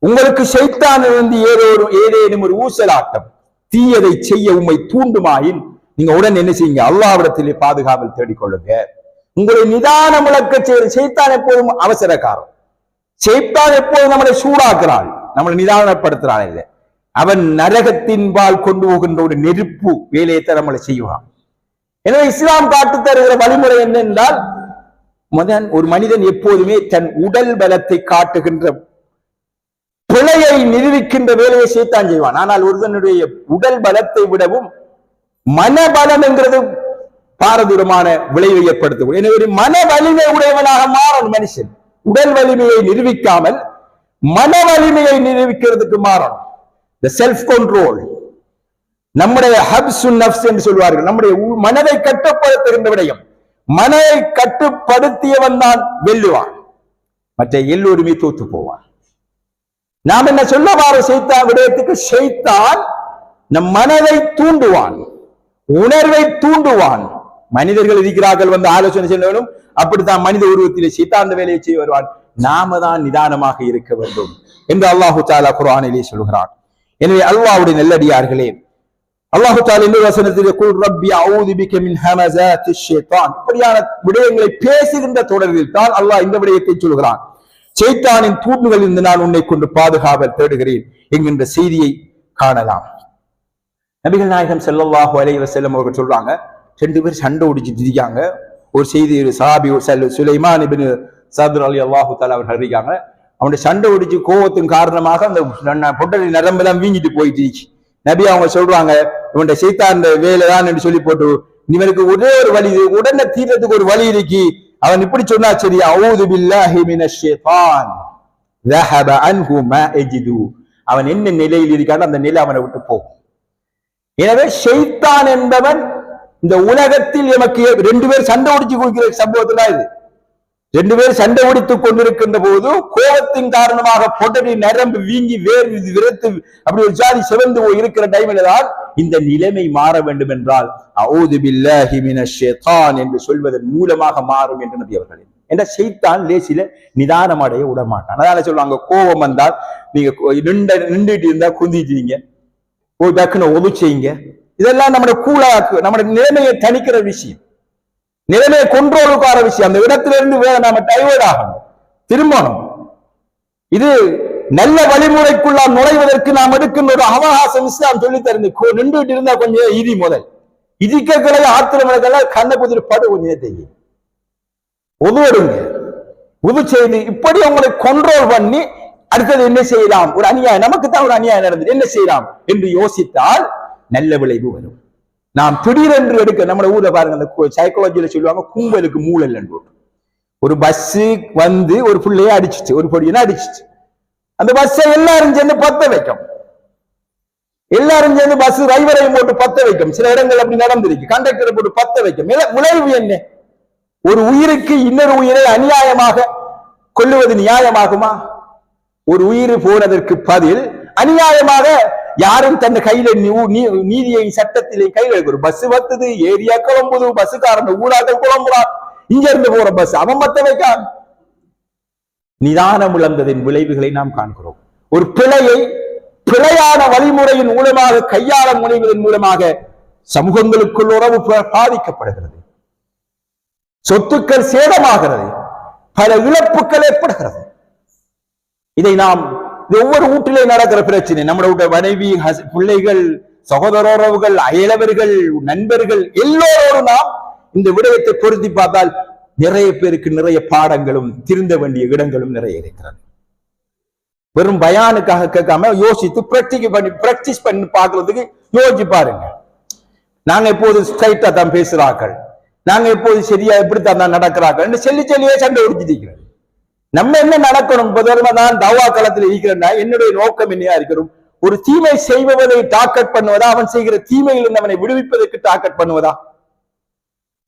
Speaker 1: உங்களுக்கு ஷைத்தானிலிருந்து ஏதேனும் ஒரு ஊசலாட்டம் தீயதை செய்ய உம்மை தூண்டுமாயின் நீங்க உடனே என்ன செய்யுங்க, அல்லாஹ்விடத்திலே பாதுகாவல் தேடிக்கொள்ளுங்க. உங்களை நிதானம் இழக்க செய்ய ஷைத்தான் எப்போதும் அவசரக்காரன். ஷைத்தான் எப்போதும் நம்மளை சூடாக்குறான், நம்மளை நிதானப்படுத்துறான். இல்லை, அவன் நரகத்தின்பால் கொண்டு போகின்ற ஒரு நெருப்பு வேலையை நம்மளை செய்வான். எனவே இஸ்லாம் காட்டு தருகிற வழிமுறை என்னென்றால், ஒரு மனிதன் எப்போதுமே தன் உடல் பலத்தை காட்டுகின்ற பிழையை நிரூபிக்கின்ற வேலையை ஷைத்தான் செய்வான். ஆனால் ஒருவனுடைய உடல் பலத்தை விடவும் மனபலம் என்கிறது பாரதூரமான விளைவை ஏற்படுத்தும். எனவே மன வலிமை உடையவனாக மாறணும் மனுஷன். உடல் வலிமையை நிரூபிக்காமல் மன வலிமையை நிரூபிக்கிறதுக்கு மாறணும். the self control, நம்முடைய ஹப்சுன் நஃப்ஸ் என்று சொல்வார்கள், நம்முடைய மனதை கட்டுப்படுத்துகின்ற விடயம். மனதை கட்டுப்படுத்தியவன் தான் வெல்லுவான், மற்ற எல்லோருமே தோத்து போவான். நாம் என்ன சொல்ல வார ஷைத்தான் விடயத்துக்கு, ஷைத்தான் நம் மனதை தூண்டுவான், உணர்வை தூண்டுவான். மனிதர்கள் இருக்கிறார்கள் வந்து ஆலோசனை செய்ய வேண்டும், அப்படித்தான் மனித உருவத்திலே ஷைத்தான் அந்த வேலையை செய்ய வருவான். நாம தான் நிதானமாக இருக்க வேண்டும் என்று அல்லாஹு தஆலா குர்ஆனிலே சொல்கிறான். எனவே அல்லாஹ்வுடைய நல்லடியார்களே, அல்லாஹு தஆலா இந்த வசனத்திலே குல் ரப்பி அஊது பிக மின் ஹமஸாத்திஷ் ஷைத்தான், இப்படியான விடயங்களை பேசுகின்ற தொடரில் தான் அல்லாஹ் இந்த விடயத்தை சொல்கிறான். ஷைத்தானின் தூண்டுகளில் இருந்து நான் உன்னை கொண்டு பாதுகாவல் தேடுகிறேன் என்கின்ற செய்தியை காணலாம். நபிகள் நாயகம் ஸல்லல்லாஹு அலைஹி வஸல்லம் அவர்கள் சொல்றாங்க, 2 பேர் சண்டை ஓடிச்சிட்டு இருக்காங்க. ஒரு செய்தி சஹாபி சுலைமான் இப்னு சத்ர் ரலியல்லாஹு தஆலா அவர்கள் அறிவிக்காங்க, அவனுடைய சண்டை ஓடிச்சு கோபத்தின் காரணமாக அந்த பொட்டலி நரம்பெல்லாம் வீங்கிட்டு போயிட்டு நபி அவங்க சொல்றாங்க, இவனுடைய ஷைத்தான் வேலைதான் என்று சொல்லி போட்டு, இவனுக்கு ஒரே ஒரு வழி, உடனே தீர்றதுக்கு ஒரு வழி இருக்கு. அவன் இப்படி சொன்னா சரி, அஊது பில்லாஹி மினஷ் ஷைத்தான் ذهب عنه ما يجد, அவன் என்ன நிலையில் இருக்கானோ அந்த நிலை அவனை விட்டு போகும். எனவே ஷைத்தான் என்பவன் இந்த உலகத்தில் எமக்கு 2 பேர் சண்டை ஓடிச்சு கொடுக்கிற சம்பவத்துல இது. 2 பேர் சண்டை ஓடித்துக் கொண்டிருக்கின்ற போது கோபத்தின் காரணமாக பொட்டடி நரம்பு வீங்கி வேறு விரத்து அப்படி ஒரு ஜாதி சிவந்து இருக்கிற டைம்ல தான் இந்த நிலைமை மாற வேண்டும் என்றால் அஊது பில்லாஹி மினஷ் ஷைத்தான் என்று சொல்வதன் மூலமாக மாறும் என்று நபி அவர்கள். என்ற ஷைத்தான் லேசில நிதானம் அடைய விட மாட்டான். அதனால சொல்லுவாங்க, கோபம் வந்தால் நீங்க நின்றுட்டு இருந்தா குந்திட்டீங்க, ஒரு டக்குன்னு ஒது செய்யுங்க. இதெல்லாம் நம்முடைய கூலாக்கு, நம்முடைய நிலைமையை தணிக்கிற விஷயம், நிலைமையை கொண்டோலுக்கார விஷயம். அந்த இடத்திலிருந்து வேற நாம டைவர்ட் ஆகணும், திரும்பணும். இது நல்ல வழிமுறைக்குள்ளாம் நுழைவதற்கு நாம் எடுக்கின்ற ஒரு அவகாசம் இஸ்லாம் சொல்லி தருந்து. நின்றுட்டு இருந்தா கொஞ்சம் இடி முதல் இடிக்கலை ஆத்திரமெல்லாம் கண்ணை குதிரை படு கொஞ்சம் தெரியும், உதவுடுங்க, உது செய்து இப்படி அவங்களை கண்ட்ரோல் பண்ணி அடுத்தது என்ன செய்யலாம், ஒரு அநியாயம் நமக்கு தான் ஒரு அநியாயம் நடந்தது, என்ன செய்யலாம் என்று யோசித்தால் நல்ல விளைவு வரும். நாம் திடீரென்று எடுக்க, நம்ம ஊர்ல பாருங்க, அந்த சைக்காலஜியில சொல்லுவாங்க கும்பலுக்கு மூளை இல்லைன்னு. ஒரு பஸ் வந்து ஒரு பிள்ளைய அடிச்சிச்சு, ஒரு பொடியனை அடிச்சிச்சு. அந்த பஸ்ஸை எல்லாரும் சேர்ந்து பத்த வைக்கும், எல்லாரும் சேர்ந்து பஸ் டிரைவரையும் போட்டு பத்த வைக்கும். சில இடங்கள் அப்படி நடந்திருக்கு, கண்டக்டரை போட்டு பத்த வைக்கும். விளைவு என்ன? ஒரு உயிருக்கு இன்னொரு உயிரை அநியாயமாக கொல்லுவது நியாயமாகுமா? ஒரு உயிர் போனதற்கு பதில் அநியாயமாக யாரும் தன் கையில நீதியை சட்டத்திலே கையில் எடுக்கிற பஸ் வத்துது, ஏரியா குழம்புது, பஸ்ஸுக்காரன் ஊடாக்கள் குழம்புறான், இங்க இருந்து போற பஸ் அவன் மத்த வைக்க. நிதானம் இழந்ததின் விளைவுகளை நாம் காண்கிறோம். ஒரு பிழையை பிழையான வழிமுறையின் மூலமாக கையாள முனைவதன் மூலமாக சமூகங்களுக்குள் உறவு பாதிக்கப்படுகிறது, சொத்துக்கள் சேதமாகிறது, பல இழப்புகள் ஏற்படுகிறது. இதை நாம் ஒவ்வொரு வீட்டிலே நடக்கிற பிரச்சனை. நம்மளோட மனைவி, பிள்ளைகள், சகோதர உறவுகள், அயலவர்கள், நண்பர்கள் எல்லோரோடும் நாம் இந்த விடயத்தை பொருத்தி பார்த்தால் நிறைய பேருக்கு நிறைய பாடங்களும் திருந்த வேண்டிய இடங்களும் நிறைய இருக்கிறது. வெறும் பயானுக்காக கேட்காம யோசித்து பிராக்டிஸ் பண்ணி பார்க்கறதுக்கு யோசிச்சு பாருங்க. நாங்க எப்போது ஸ்ட்ரைட்டா தான் பேசுறார்கள், நாங்க எப்போது சரியா எப்படித்தான் தான் நடக்கிறார்கள் சொல்லியே சண்டை ஒடிச்சிருக்கிறது. நம்ம என்ன நடக்கணும்? நான் தவா களத்தில் இருக்கிறேன்னா என்னுடைய நோக்கம் என்னையா இருக்கிறோம்? ஒரு தீமை செய்பவனை டார்கெட் பண்ணுவதா, அவன் செய்கிற தீமையிலிருந்து அவனை விடுவிப்பதற்கு டார்கெட் பண்ணுவதா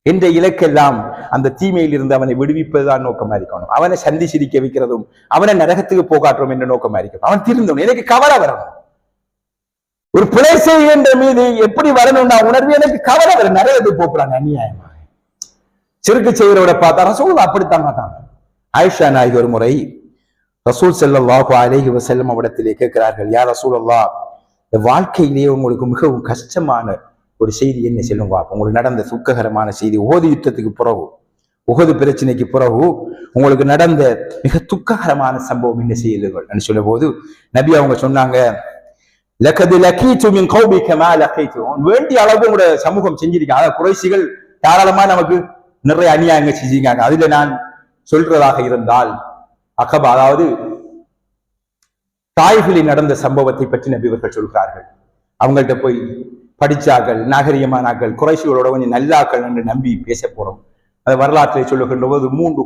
Speaker 1: என்ற இலக்கெல்லாம் அந்த தீமையில் இருந்து அவனை விடுவிப்பதுதான் நோக்கமா இருக்கணும். அவனை சந்தி சிரிக்க வைக்கிறதும் அவனை நரகத்துக்கு போகாட்டுறோம் என்ற நோக்கமா இருக்கணும். அவன் திருந்தணும், எனக்கு கவலை வரணும். ஒரு பிழை செய்கின்ற மீது எப்படி வரணும்னா உணர்வு எனக்கு கவலை வர, நரகத்துக்கு போக்குறாங்க அநியாயமாக. சிறுக்கு செய்கிறவரை பார்த்தா சொல்ல அப்படித்தான் மாட்டாங்க. ஆயிஷா நாயகி ஒரு முறை ரசூல் ஸல்லல்லாஹு அலைஹி வஸல்லம் அவரிடத்திலே கேட்கிறார்கள், யா ரசூலல்லாஹ், இந்த வாழ்க்கையிலேயே உங்களுக்கு மிகவும் கஷ்டமான ஒரு செய்தி என்ன சொல்லுங்க, உங்களுக்கு நடந்த துக்ககரமான செய்தி, உஹது யுத்தத்துக்கு பிறகு, உஹது பிரச்சனைக்கு பிறகு உங்களுக்கு நடந்த மிக துக்ககரமான சம்பவம் என்ன செய்யுங்கள் சொல்லும் போது நபி அவங்க சொன்னாங்க, லகது லகீது மின் கௌமிக மா லகீது, வேண்டிய அளவு உங்களோட சமூகம் செஞ்சிருக்காங்க. குறைஷிகள் தாராளமா நமக்கு நிறைய அநியாயங்கள் செஞ்சிருக்காங்க. அதுல நான் சொல்றதாக இருந்தால் அகபா, அதாவது தாய்களில் நடந்த சம்பவத்தை பற்றி நபி அவர்கள் சொல்கிறார்கள். அவங்கள்ட்ட போய் படிச்சாக்கள், நாகரிகமானாக்கள், குறைஷிகளோட கொஞ்சம் நல்லாக்கள் என்று நம்பி பேச போறோம். அந்த வரலாற்றை சொல்லுகின்ற போது 3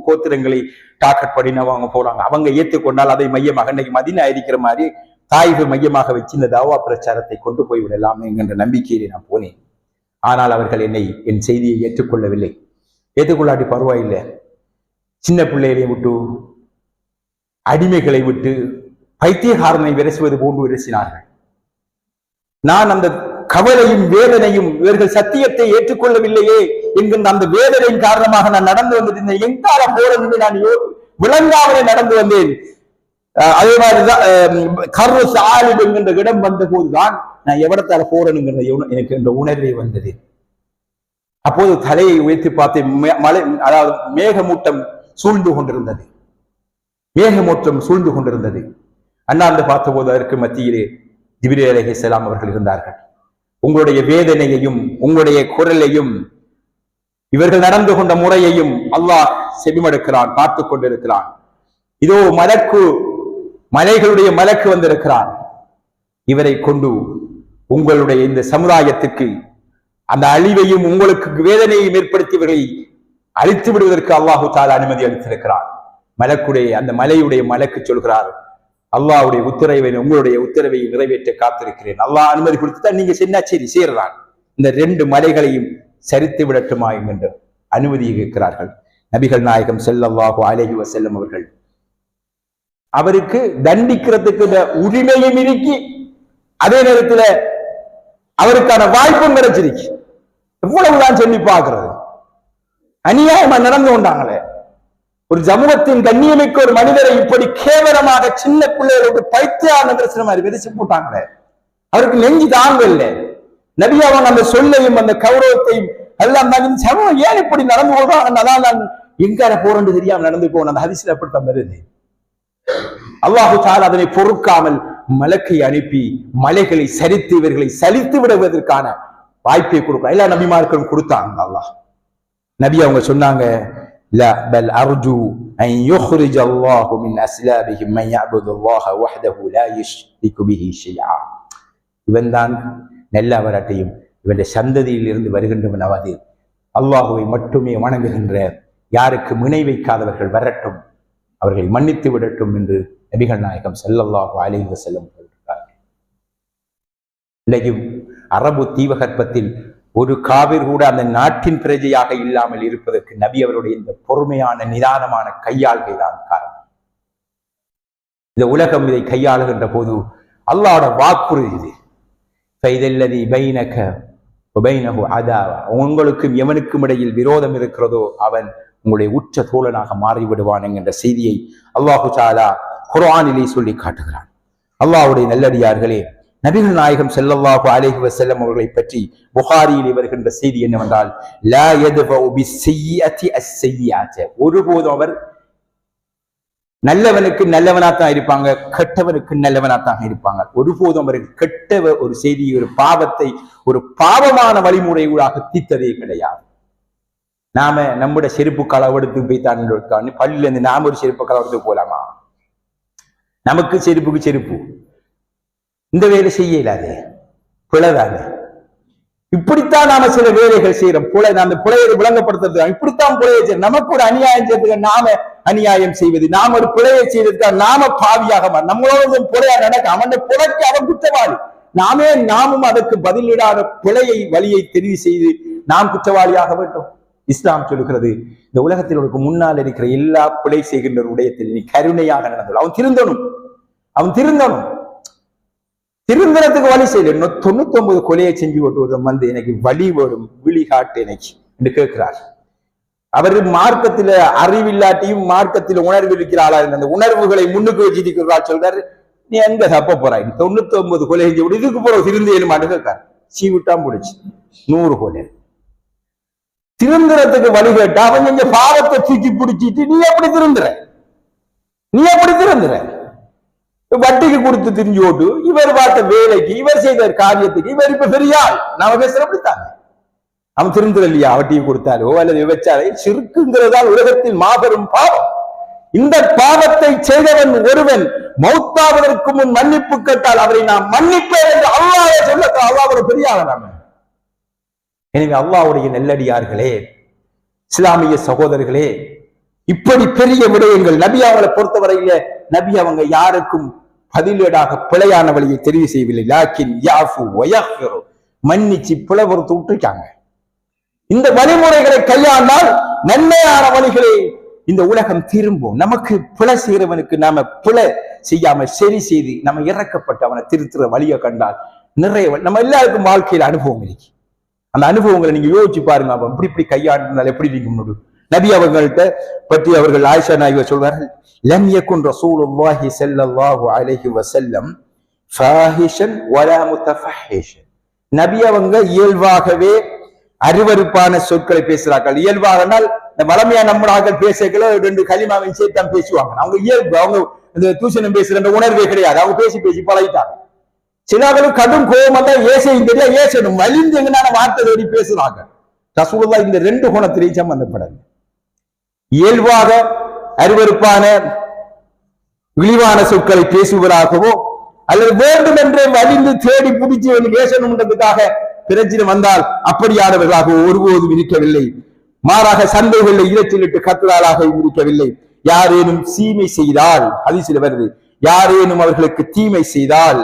Speaker 1: கோத்திரங்களை டார்கெட் பண்ணினவங்க போறாங்க. அவங்க ஏற்றுக்கொண்டால் அதை மையமாக, இன்னைக்கு மதீனா இருக்கிற மாதிரி தாய்கள் மையமாக வச்சு இந்த தாவா பிரச்சாரத்தை கொண்டு போய் விடலாம் என்கின்ற நம்பிக்கையிலே நான் போனேன். ஆனால் அவர்கள் என் செய்தியை ஏற்றுக்கொள்ளவில்லை. ஏற்றுக்கொள்ளாட்டி பரவாயில்லை, சின்ன பிள்ளைகளை விட்டு, அடிமைகளை விட்டு, பைத்தியகாரனை விரசுவது போன்று விரசினார்கள். நான் அந்த கவலையும் வேதனையும், இவர்கள் சத்தியத்தை ஏற்றுக்கொள்ளவில்லையே என்கின்ற அந்த வேதனையின் காரணமாக நான் நடந்து வந்திருந்தேன். எங்காலம் போறது நான் விளங்காமலே நடந்து வந்தேன். அதே மாதிரிதான் கர்ரஸ் ஆலிப் என்கின்ற இடம் வந்த போதுதான் நான் எவ்வளத்தால போறேனுங்கிற எனக்கு இந்த உணர்வே வந்தது. அப்போது தலையை உயர்த்தி பார்த்தேன். மலை, அதாவது மேகமூட்டம் சூழ்ந்து கொண்டிருந்தது. மேகமூட்டம் சூழ்ந்து கொண்டிருந்தது. அண்ணாந்து பார்த்தபோது அதற்கு மத்தியிலே ஜிப்ரீல் அலைஹிஸ்ஸலாம் அவர்கள் இருந்தார்கள். உங்களுடைய வேதனையையும் உங்களுடைய குரலையும் இவர்கள் நடந்து கொண்ட முறையையும் அல்லாஹ் செவிமடுக்கிறான், பார்த்து கொண்டிருக்கிறான். இதோ மலைகளுடைய மலக்கு வந்திருக்கிறான். இவரை கொண்டு உங்களுடைய இந்த சமுதாயத்துக்கு அந்த அழிவையும் உங்களுக்கு வேதனையையும் ஏற்படுத்தியவர்களை அழித்து விடுவதற்கு அல்லாஹு தஆலா அனுமதி அளித்திருக்கிறான். மலக்குடைய அந்த மலையுடைய மலக்கு சொல்கிறார், அல்லாஹ்வுடைய உத்தரவை, உங்களுடைய உத்தரவை நிறைவேற்ற காத்திருக்கிறேன். அல்லாஹ் அனுமதி கொடுத்துதான் நீங்க சரி செய்யறான். இந்த 2 மலைகளையும் சரித்து விடட்டுமாயும் என்று அனுமதியை கேட்கிறார்கள். நபிகள் நாயகம் ஸல்லல்லாஹு அலைஹி வஸல்லம் அவர்கள் அவருக்கு தண்டிக்கிறதுக்கு உரிமையும் இருக்கி, அதே நேரத்தில் அவருக்கான வாய்ப்பும் கிடைச்சிருக்கு. எவ்வளவுதான் சொல்லி பார்க்கிறது, அநியாயமா நடந்து கொண்டாங்களே. ஒரு சமூகத்தின் கண்ணியமிக்க ஒரு மனிதரை இப்படி கேவலமாக சின்ன பிள்ளைகளோடு பைத்தியான தரிசனம் மாதிரி விதிச்சு போட்டாங்களே. அவருக்கு நெஞ்சு தாங்க இல்லை. நபி அவங்க அந்த சொல்லையும் அந்த கௌரவத்தையும் எல்லாம் சமூகம் ஏன் இப்படி நடந்து கொள்றாங்க, அதான் நான் எங்கார போறேன்னு தெரியாம நடந்து போன அந்த ஹதீஸ்ல அப்படித்தான் வருது. அல்லாஹு தஆலா அதனை பொறுக்காமல் மலக்கை அனுப்பி மலைகளை சரித்து இவர்களை சலித்து விடுவதற்கான வாய்ப்பை கொடுக்க எல்லா நபிமார்களும் கொடுத்தாங்க. அல்லாஹ் நபி அவங்க சொன்னாங்க, لا بل أرجو أن يخرج الله من أسلابهم من يعبد الله وحده لا يشرك به شيئا. இவன் தான் நெல்லவராட்டையும் இவனுடைய சந்ததியில் இருந்து வருகின்றவனாவது அல்லாஹுவை மட்டுமே வணங்குகின்ற, யாருக்கு முனை வைக்காதவர்கள் வரட்டும், அவர்களை மன்னித்து விடட்டும் என்று நபிகள் நாயகம் ஸல்லல்லாஹு அலைஹி வஸல்லம் சொல்கிறார்கள். இன்றைக்கும் அரபு தீபகற்பத்தில் ஒரு காவிர் கூட அந்த நாட்டின் பிரஜையாக இல்லாமல் இருப்பதற்கு நபி அவருடைய இந்த பொறுமையான நிதானமான கையாள்கை தான் காரணம். இந்த உலகம் இதை கையாளுகின்ற போது அல்லாஹ்வோட வாக்குறுதி இது, உங்களுக்கும் எவனுக்கும் இடையில் விரோதம் இருக்கிறதோ அவன் உங்களுடைய உற்ற தோழனாக மாறிவிடுவான் என்கின்ற செய்தியை அல்லாஹு தஆலா குர்ஆனிலே சொல்லி காட்டுகிறான். அல்லாஹ்வுடைய நல்லடியார்களே, நபிகள் நாயகம் ஸல்லல்லாஹு அலைஹி வஸல்லம் அவர்களை பற்றி புகாரியிலே வருகின்ற செய்தி என்னவென்றால், லா யத்ஃபஉ பிஸ்ஸய்யிஅத்தி அஸ்ஸய்யிஅத, ஒருபோதும் அவர் நல்லவனுக்கு நல்லவனாத்தான் இருப்பாங்க, கெட்டவனுக்கு நல்லவனாத்தான் இருப்பாங்க. ஒருபோதும் அவருக்கு கெட்ட ஒரு செய்தியை, ஒரு பாவத்தை, ஒரு பாவமான வழிமுறைகளாக தீர்த்ததே கிடையாது. நாம நம்முடைய செருப்பு களவெடுத்து போய்த்தான் பள்ளியில இருந்து நாம ஒரு செருப்பு களவெடுத்து போலாமா? நமக்கு செருப்புக்கு செருப்பு இந்த வேலை செய்ய இயலாது, பிழைதாங்க. இப்படித்தான் நாம சில வேலைகள் செய்யறோம். அந்த பிழையை விளங்கப்படுத்துறது இப்படித்தான் பிழையை செய்யறோம். நமக்கு ஒரு அநியாயம் செய்யறதுக்கு நாம அநியாயம் செய்வது, நாம ஒரு பிழையை செய்யறதுக்காக நாம பாவியாக நம்மளோட பிழையா நடக்க, அவன் பிழைக்கு அவன் குற்றவாளி, நாமும் அதற்கு பதிலீடான பிழையை வழியை தெரிவு செய்து நாம் குற்றவாளியாக வேண்டும். இஸ்லாம் சொல்லுகிறது, இந்த உலகத்தில் உனக்கு முன்னால் இருக்கிற எல்லா பிழை செய்கின்ற உடையத்தில் நீ கருணையாக நடந்தது. அவன் திருந்தணும். திருந்தனத்துக்கு வழி செய்யல. 99 கொலையை செஞ்சு விட்டு வந்து எனக்கு வழி வேணும், விழி காட்டு எனக்கு என்று கேட்கிறார். அவர் மார்க்கத்தில அறிவில்லாட்டியும் மார்க்கத்தில் உணர்வு இருக்கிறாளா, அந்த உணர்வுகளை முன்னுக்கு வச்சிருக்கிறா சொல்றாரு. நீ எங்க தப்ப போறாய், 99 கொலை செஞ்சு விடு, இதுக்கு போற திருந்து 7 மாட்டு கேட்காரு. சீவிட்டான் பிடிச்சு 100 கொலை. திருந்துறதுக்கு வழி கேட்டா அவன் செஞ்ச பாவத்தை தூக்கி பிடிச்சிட்டு நீ எப்படி திருந்துற, நீ எப்படி திருந்துற? வட்டிக்கு கொடுத்து திரிஞ்சு ஓட்டு, இவர் பார்த்த வேலைக்கு, இவர் செய்த காரியத்துக்கு இவர் இப்ப பெரியாள். நாம பேசுற அப்படித்தாங்க. அவன் திருந்துற இல்லையா, வட்டிக்கு கொடுத்தாலோ அல்லது விபச்சாரை சிறுக்குங்கிறதால் உலகத்தில் மாபெரும் பாவம். இந்த பாவத்தை செய்தவன் ஒருவன் மௌத்தாவதற்கு முன் மன்னிப்பு கேட்டால் அவரை நாம் மன்னிப்பேன் என்று அல்லாஹ்வே சொல்ல, அல்லாஹ் பெரியாள நாம. எனவே அல்லாஹ்வுடைய நெல்லடியார்களே, இஸ்லாமிய சகோதரர்களே, இப்படி பெரிய விடயங்கள் நபி அவங்களை பொறுத்தவரையில நபி அவங்க யாருக்கும் பதிலீடாக பிழையான வழியை தெரிவு செய்யவில்லை. லாக்கின் யாஃபு வயஃபிரு, மன்னிச்சு பிழை பொறுத்து விட்டுருக்காங்க. இந்த வழிமுறைகளை கையாண்டால் நன்மையான வழிகளை இந்த உலகம் திரும்பும். நமக்கு பிழை செய்கிறவனுக்கு நாம பிழை செய்யாம சரி செய்து நம்ம இறக்கப்பட்டு அவனை திருத்துற வழியை கண்டால் நிறைய நம்ம எல்லாருக்கும் வாழ்க்கையில அனுபவம் இருக்கு. அந்த அனுபவங்களை நீங்க யோசிச்சு பாருங்க. அவன் இப்படி கையாண்டினால் எப்படி நீங்க முன்னாடி நபி அவர்கள்ட்ட பற்றி அவர்கள் ஆயிஷா நாயகி சொல்வார்கள், லம் யகுன் ரசூலுல்லாஹி ஸல்லல்லாஹு அலைஹி வஸல்லம் ஃபாஹிஷன் வலா முத்தஃபஹிஷன். நபி அவங்க இயல்பாகவே அருவருப்பான சொற்களை பேசுறார்கள். இயல்பாகனால் வளமையா நம்மளாக பேசக்கள 2 கலிமாவை சேர்த்தான் பேசுவாங்க. அவங்க இயல்பு, அவங்க இந்த தூஷணம் பேசுற உணர்வே கிடையாது. அவங்க பேசி பேசி பழகிட்டாங்க. சிலர்களும் கடும் கோபம் தான் ஏசையும் தெரியல, ஏசனும் வலிந்து எங்கனான வார்த்தை தேடி பேசுறாங்க. ரசூலுல்லாஹ் இந்த 2 குணத்திலையும் சம்பந்தப்படாது. இயல்பாக அருவருப்பான இழிவான சொற்களை பேசுவதாகவோ அல்லது வேண்டும் என்றே வலிந்து தேடி பிடிச்சு ஏசணும்ன்றதுக்காக பிரச்சனை வந்தால் அப்படியானவர்களாக ஒருபோதும் இருக்கவில்லை. மாறாக சந்தைகளில் இறைச்சிலிட்டு கத்துறாளாக இருக்கவில்லை. யாரேனும் தீமை செய்தால், ஹதீஸில் வருது, யாரேனும் அவர்களுக்கு தீமை செய்தால்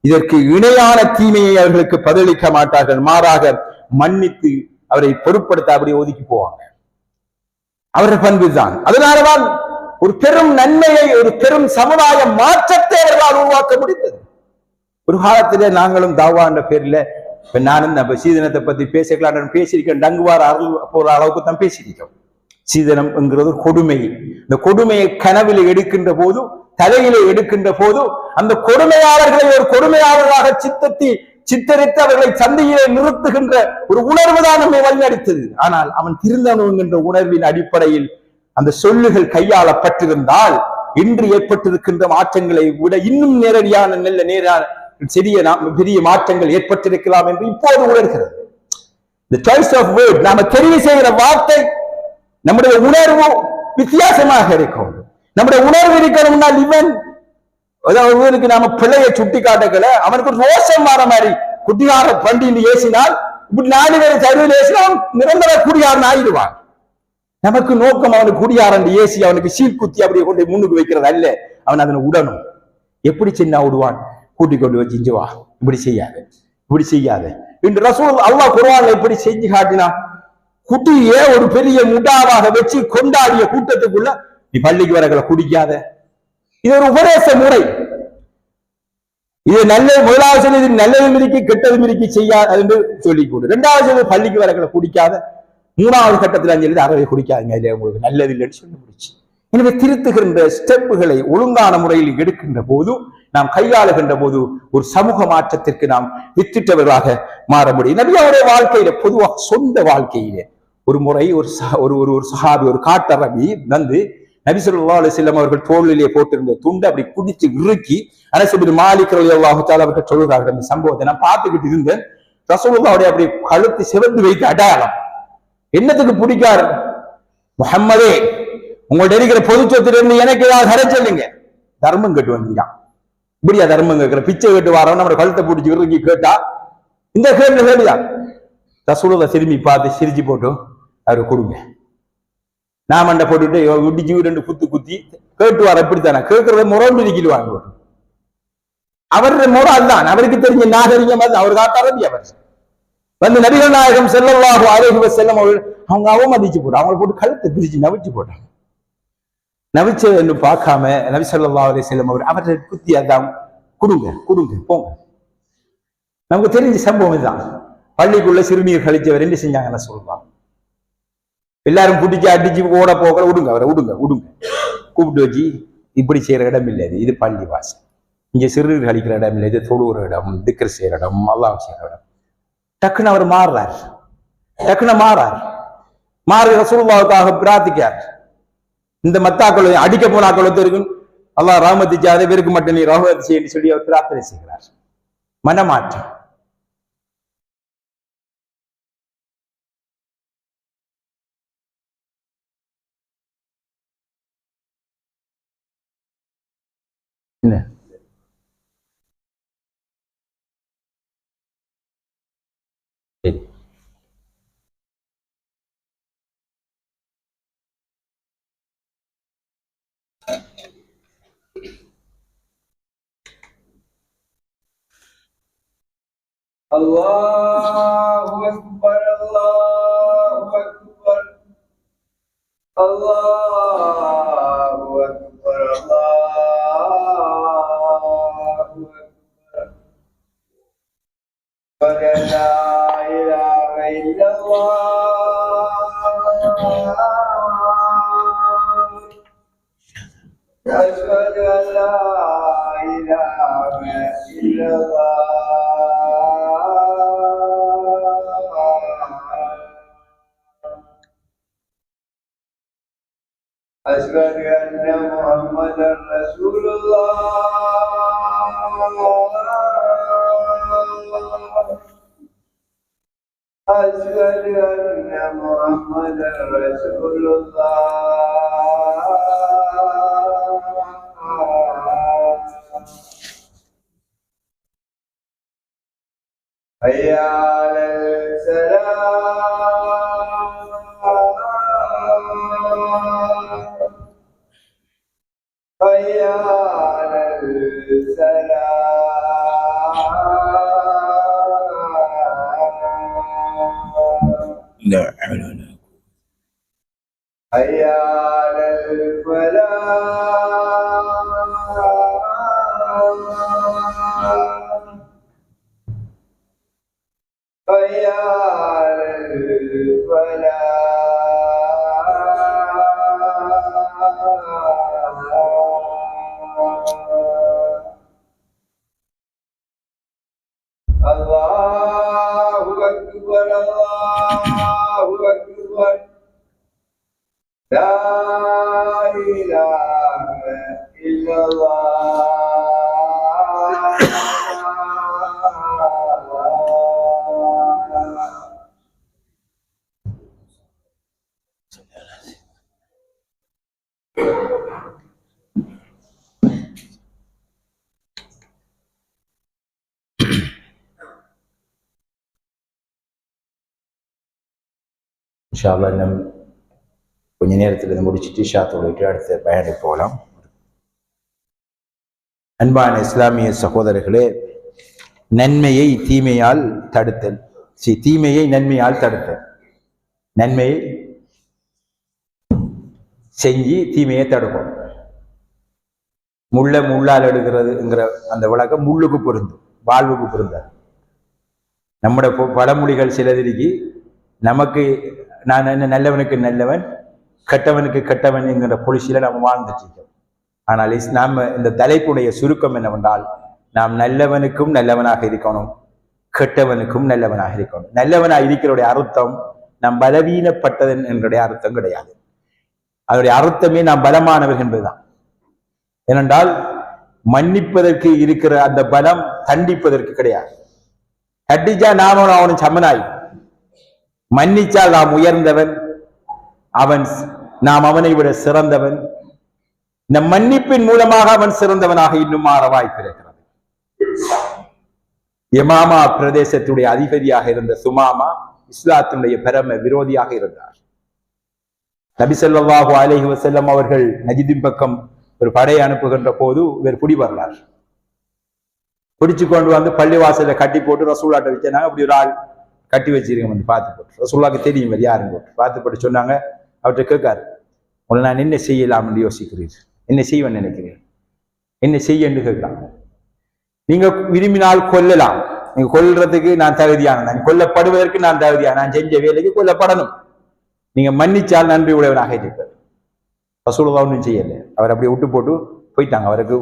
Speaker 1: இதற்கு இணையான தீமையை அவர்களுக்கு பதிலளிக்க மாட்டார்கள். மாறாக மன்னித்து அவரை பொருட்படுத்த அப்படியே ஒதுக்கி போவாங்க. அவர்கள் பண்புதான். அதனாலதான் ஒரு பெரும் நன்மையை, ஒரு பெரும் சமுதாய மாற்றத்தை அவர்களால் உருவாக்க முடிந்தது. ஒரு காலத்திலே நாங்களும் தாவா என்ற பேர்ல நானும் நம்ம சீதனத்தை பத்தி பேசிக்கலாம் பேசியிருக்கேன். டங்குவார் அருள் போற அளவுக்கு தான் பேசியிருக்கோம். சீதனம் என்கிறது கொடுமை. இந்த கொடுமையை கனவில எடுக்கின்ற போது, தலையில எடுக்கின்ற போது அந்த கொடுமையாளர்களை ஒரு கொடுமையாளர்களாக சித்தரித்து அவர்களை சந்தையிலே நிறுத்துகின்ற ஒரு உணர்வு தான் நம்மை வழிநடத்தது. ஆனால் அவன் திருந்தணும் என்ற உணர்வின் அடிப்படையில் அந்த சொல்லுகள் கையாளப்பட்டிருந்தால் இன்று ஏற்பட்டிருக்கின்ற மாற்றங்களை விட இன்னும் நேரடியான நேரான பெரிய மாற்றங்கள் ஏற்பட்டிருக்கலாம் என்று இப்போது உணர்கிறது. The choice of word, நாம தெரிவு செய்கிற வார்த்தை, நம்முடைய உணர்வு வித்தியாசமாக இருக்கும். நம்முடைய உணர்வு இருக்கணும்னா இவனுக்கு நாம பிள்ளையை சுட்டி காட்டக்கல, அவனுக்கு ரோஷம் வர மாதிரி குட்டிகார பண்டின்னு ஏசினால் இப்படி 4 பேரை தருவில் ஏசினால் நிரந்தர குடியாரன் ஆயிடுவான். நமக்கு நோக்கம் அவனுக்கு குடியாரன் ஏசி அவனுக்கு சீர்குத்தி அப்படியே கொண்டு முன்னுக்கு வைக்கிறது அல்ல. அவன் அதனை உடனும் எப்படி சின்ன விடுவான், கூட்டிக் கொண்டு வச்சு இஞ்சுவா, இப்படி செய்யாத, இப்படி செய்யாத. இன்று ரசூல் அல்லாஹ் குர்ஆன்ல இப்படி செஞ்சு காட்டினா, குட்டியே ஒரு பெரிய முடாவாக வச்சு கொண்டாடிய கூட்டத்துக்குள்ள நீ பள்ளிக்கு வரகளை குடிக்காத, இது ஒரு உபதேச முறை. இது முதலாவது இது நல்லதும் இருக்கு கெட்டதும் இருக்கு செய்யாது என்று சொல்லி கொடு. 2வது பள்ளிக்கு வரகளை குடிக்காத, 3வது கட்டத்தில் அஞ்சலி அறவை குடிக்காதுங்க, இல்லை உங்களுக்கு நல்லது இல்லைன்னு சொல்லி முடிச்சு. எனவே திருத்துகின்ற ஸ்டெப்புகளை ஒழுங்கான முறையில் எடுக்கின்ற போது, நாம் கையாளுகின்ற போது ஒரு சமூக மாற்றத்திற்கு நாம் வித்திட்டவர்களாக மாற முடியும். நபி அவருடைய வாழ்க்கையில பொதுவாக சொந்த வாழ்க்கையிலே ஒரு முறை ஒரு சஹாபி, ஒரு காட்டரபி வந்து நபி ஸல்லல்லாஹு அலைஹி வஸல்லம் அவர்கள் தோளிலே போட்டிருந்த துண்டை அப்படி குடிச்சு இறுக்கி அனஸ் இப்னு மாலிக் ரலியல்லாஹு தஆலா அவர்கள் சொல்கிறார்கள். இந்த சம்பவத்தை நான் பார்த்துக்கிட்டு இருந்தேன். ரசூலுல்லாஹ்வுடைய அப்படி கழுத்து சிவந்து வைத்து அடையாளம் என்னத்துக்கு பிடிக்காரு, முஹம்மதே உங்கள்ட்ட இருக்கிற பொது சொத்திலிருந்து எனக்கு ஏதாவது கரை சொல்லுங்க, தர்மம் கேட்டு வந்திருக்கான். இப்படியா தர்மம் கேட்கிற, பிச்சை கேட்டு வரவன் நம்ம கழுத்தை பிடிச்சி இறுக்கி கேட்டா இந்த கேள்வி கேள்விதான். ரசூலுல்லாஹ் திரும்பி பார்த்து சிரிச்சு போட்டு அவரு கொடுங்க, நான் மண்டை போட்டுட்டு இடிச்சு 2 குத்தி கேட்டு வர. எப்படித்தானே கேட்கறத முறந்து இருக்கிடுவாங்க. அவருடைய முறை அதுதான், அவருக்கு தெரிஞ்ச நாகரிகம் அது. அவர் காட்டாரபி. அவர் வந்து நபிகள் நாயகம் ஸல்லல்லாஹு அலைஹி வஸல்லம் அவங்க அவமதிச்சு போட்டாங்க. அவங்களை போட்டு கழுத்தை பிரிச்சு நவிச்சு போட்டாங்க. நவிச்சு என்று பார்க்காம நபி ஸல்லல்லாஹு அலைஹி வஸல்லம் அவரை குத்தி அதான் கொடுங்க போங்க. நமக்கு தெரிஞ்ச சம்பவம் இதுதான். பள்ளிக்குள்ள சிறுநீர் கழிச்சவர் என்ன செஞ்சாங்கன்னு சொல்றாங்க. எல்லாரும் பிடிச்சி அடிச்சு ஓட போக விடுங்க, அவரை விடுங்க விடுங்க கூப்பிட்டு வச்சு இப்படி செய்யற இடம் இல்லை. இது பள்ளி வாசல். இங்க சிறுநீர் கழிக்கிற இடம் இல்லை, இது தொழுகிற இடம், திக்கர் செய்யற இடம், அல்லாஹ் செய்யற இடம். டக்குன்னு அவர் மாறுறார், டக்குன்னு மாறி ரசூலுல்லாஹ்வுக்காக பிரார்த்திக்கார். இந்த மத்தாக்களை அடிக்க போனாக்கள் ஒருத்தருக்கு அல்லாஹ் ரஹ்மத் செய்யாத பேருக்கு மட்டும் நீ ரஹ்மத் செய்ய சொல்லி அவர் பிரார்த்தனை செய்கிறார். மனமாற்றம். என்ன
Speaker 2: Allahu Akbar, Allahu Akbar, Allahu Akbar, Allahu Akbar. La ilaha illallah. Ashhadu an la ilaha illallah. أشهد أن محمدا رسول الله. أشهد أن محمدا رسول الله. حي على السلام. حي على السلام.
Speaker 1: لا حول ولا قوة.
Speaker 2: حي على الفلاح. حي على الفلاح. Allahu Akbar, Allahu Akbar. La ilaha illallah.
Speaker 1: இன்ஷா அல்லாஹ் இன்னும் கொஞ்ச நேரத்தில் இதை முடிச்சுட்டு இஷா தொழுவிட்டு அடுத்த பயணம் போகலாம். அன்பான இஸ்லாமிய சகோதரர்களே, நன்மையை தீமையால் தடுத்தல், தீமையை நன்மையால் தடுத்தல், நன்மையை செஞ்சு தீமையை தடுக்கும். முள்ளால் எடுக்கிறதுங்கிற அந்த விளக்கம் முள்ளுக்கு பொருந்தும், வாழ்வுக்கு பொருந்தாது. நம்முடைய பழமொழிகள் சிலதிற்கு நமக்கு நான் என்ன நல்லவனுக்கு நல்லவன் கெட்டவனுக்கு கெட்டவன் என்கிற பொலிசியில நாம் வாழ்ந்துட்டு இருக்கோம். ஆனால் நாம் இந்த தலைப்புடைய சுருக்கம் என்னவென்றால், நாம் நல்லவனுக்கும் நல்லவனாக இருக்கணும், கெட்டவனுக்கும் நல்லவனாக இருக்கணும். நல்லவனாக இருக்கிறோடைய அர்த்தம் நாம் பலவீனப்பட்டதன் என்கிற அர்த்தம் கிடையாது. அதனுடைய அர்த்தமே நாம் பலமானவர் என்பதுதான். ஏனென்றால் மன்னிப்பதற்கு இருக்கிற அந்த பலம் தண்டிப்பதற்கு கிடையாது. தண்டிச்சா நானும் அவனும் சமனாய், மன்னிச்சால் நாம் உயர்ந்தவன், நாம் அவனை விட சிறந்தவன். இந்த மன்னிப்பின் மூலமாக அவன் சிறந்தவனாக இன்னும் மாற வாய்ப்பு இருக்கிறது. யமாமா பிரதேசத்துடைய அதிபதியாக இருந்த சுமாமா இஸ்லாத்தினுடைய பரம விரோதியாக இருந்தார். நபி ஸல்லல்லாஹு அலைஹி வஸல்லம் அவர்கள் நஜிதின் பக்கம் ஒரு படை அனுப்புகின்ற போது இவர் பிடி வரலார். பிடிச்சு கொண்டு வந்து பள்ளிவாசல கட்டி போட்டு ரசூலாட்ட வச்சாங்க. அப்படி ஒரு ஆள் கட்டி வச்சிருக்கேன் வந்து பார்த்து போட்டு, ரசூலுல்லாஹ்க்கு தெரியும் வேறு யாருன்னு போட்டு பார்த்து போட்டு சொன்னாங்க. அவர்கிட்ட கேட்காரு, உங்களை நான் என்ன செய்யலாம் என்று யோசிக்கிறீர்கள், என்ன செய்வேன் நினைக்கிறீர்கள், என்ன செய்ய என்று கேட்கலாம். நீங்க விரும்பினால் கொல்லலாம், நீங்க கொல்றதுக்கு நான் தகுதியான, நான் கொல்லப்படுவதற்கு நான் தகுதியான, நான் செஞ்ச வேலைக்கு கொல்லப்படணும். நீங்க மன்னிச்சால் நன்றி உடையவராக இருப்பார். ரசூலுல்லாஹ் ஒன்றும் செய்யலை, அவர் அப்படியே விட்டு போட்டு போயிட்டாங்க. அவருக்கு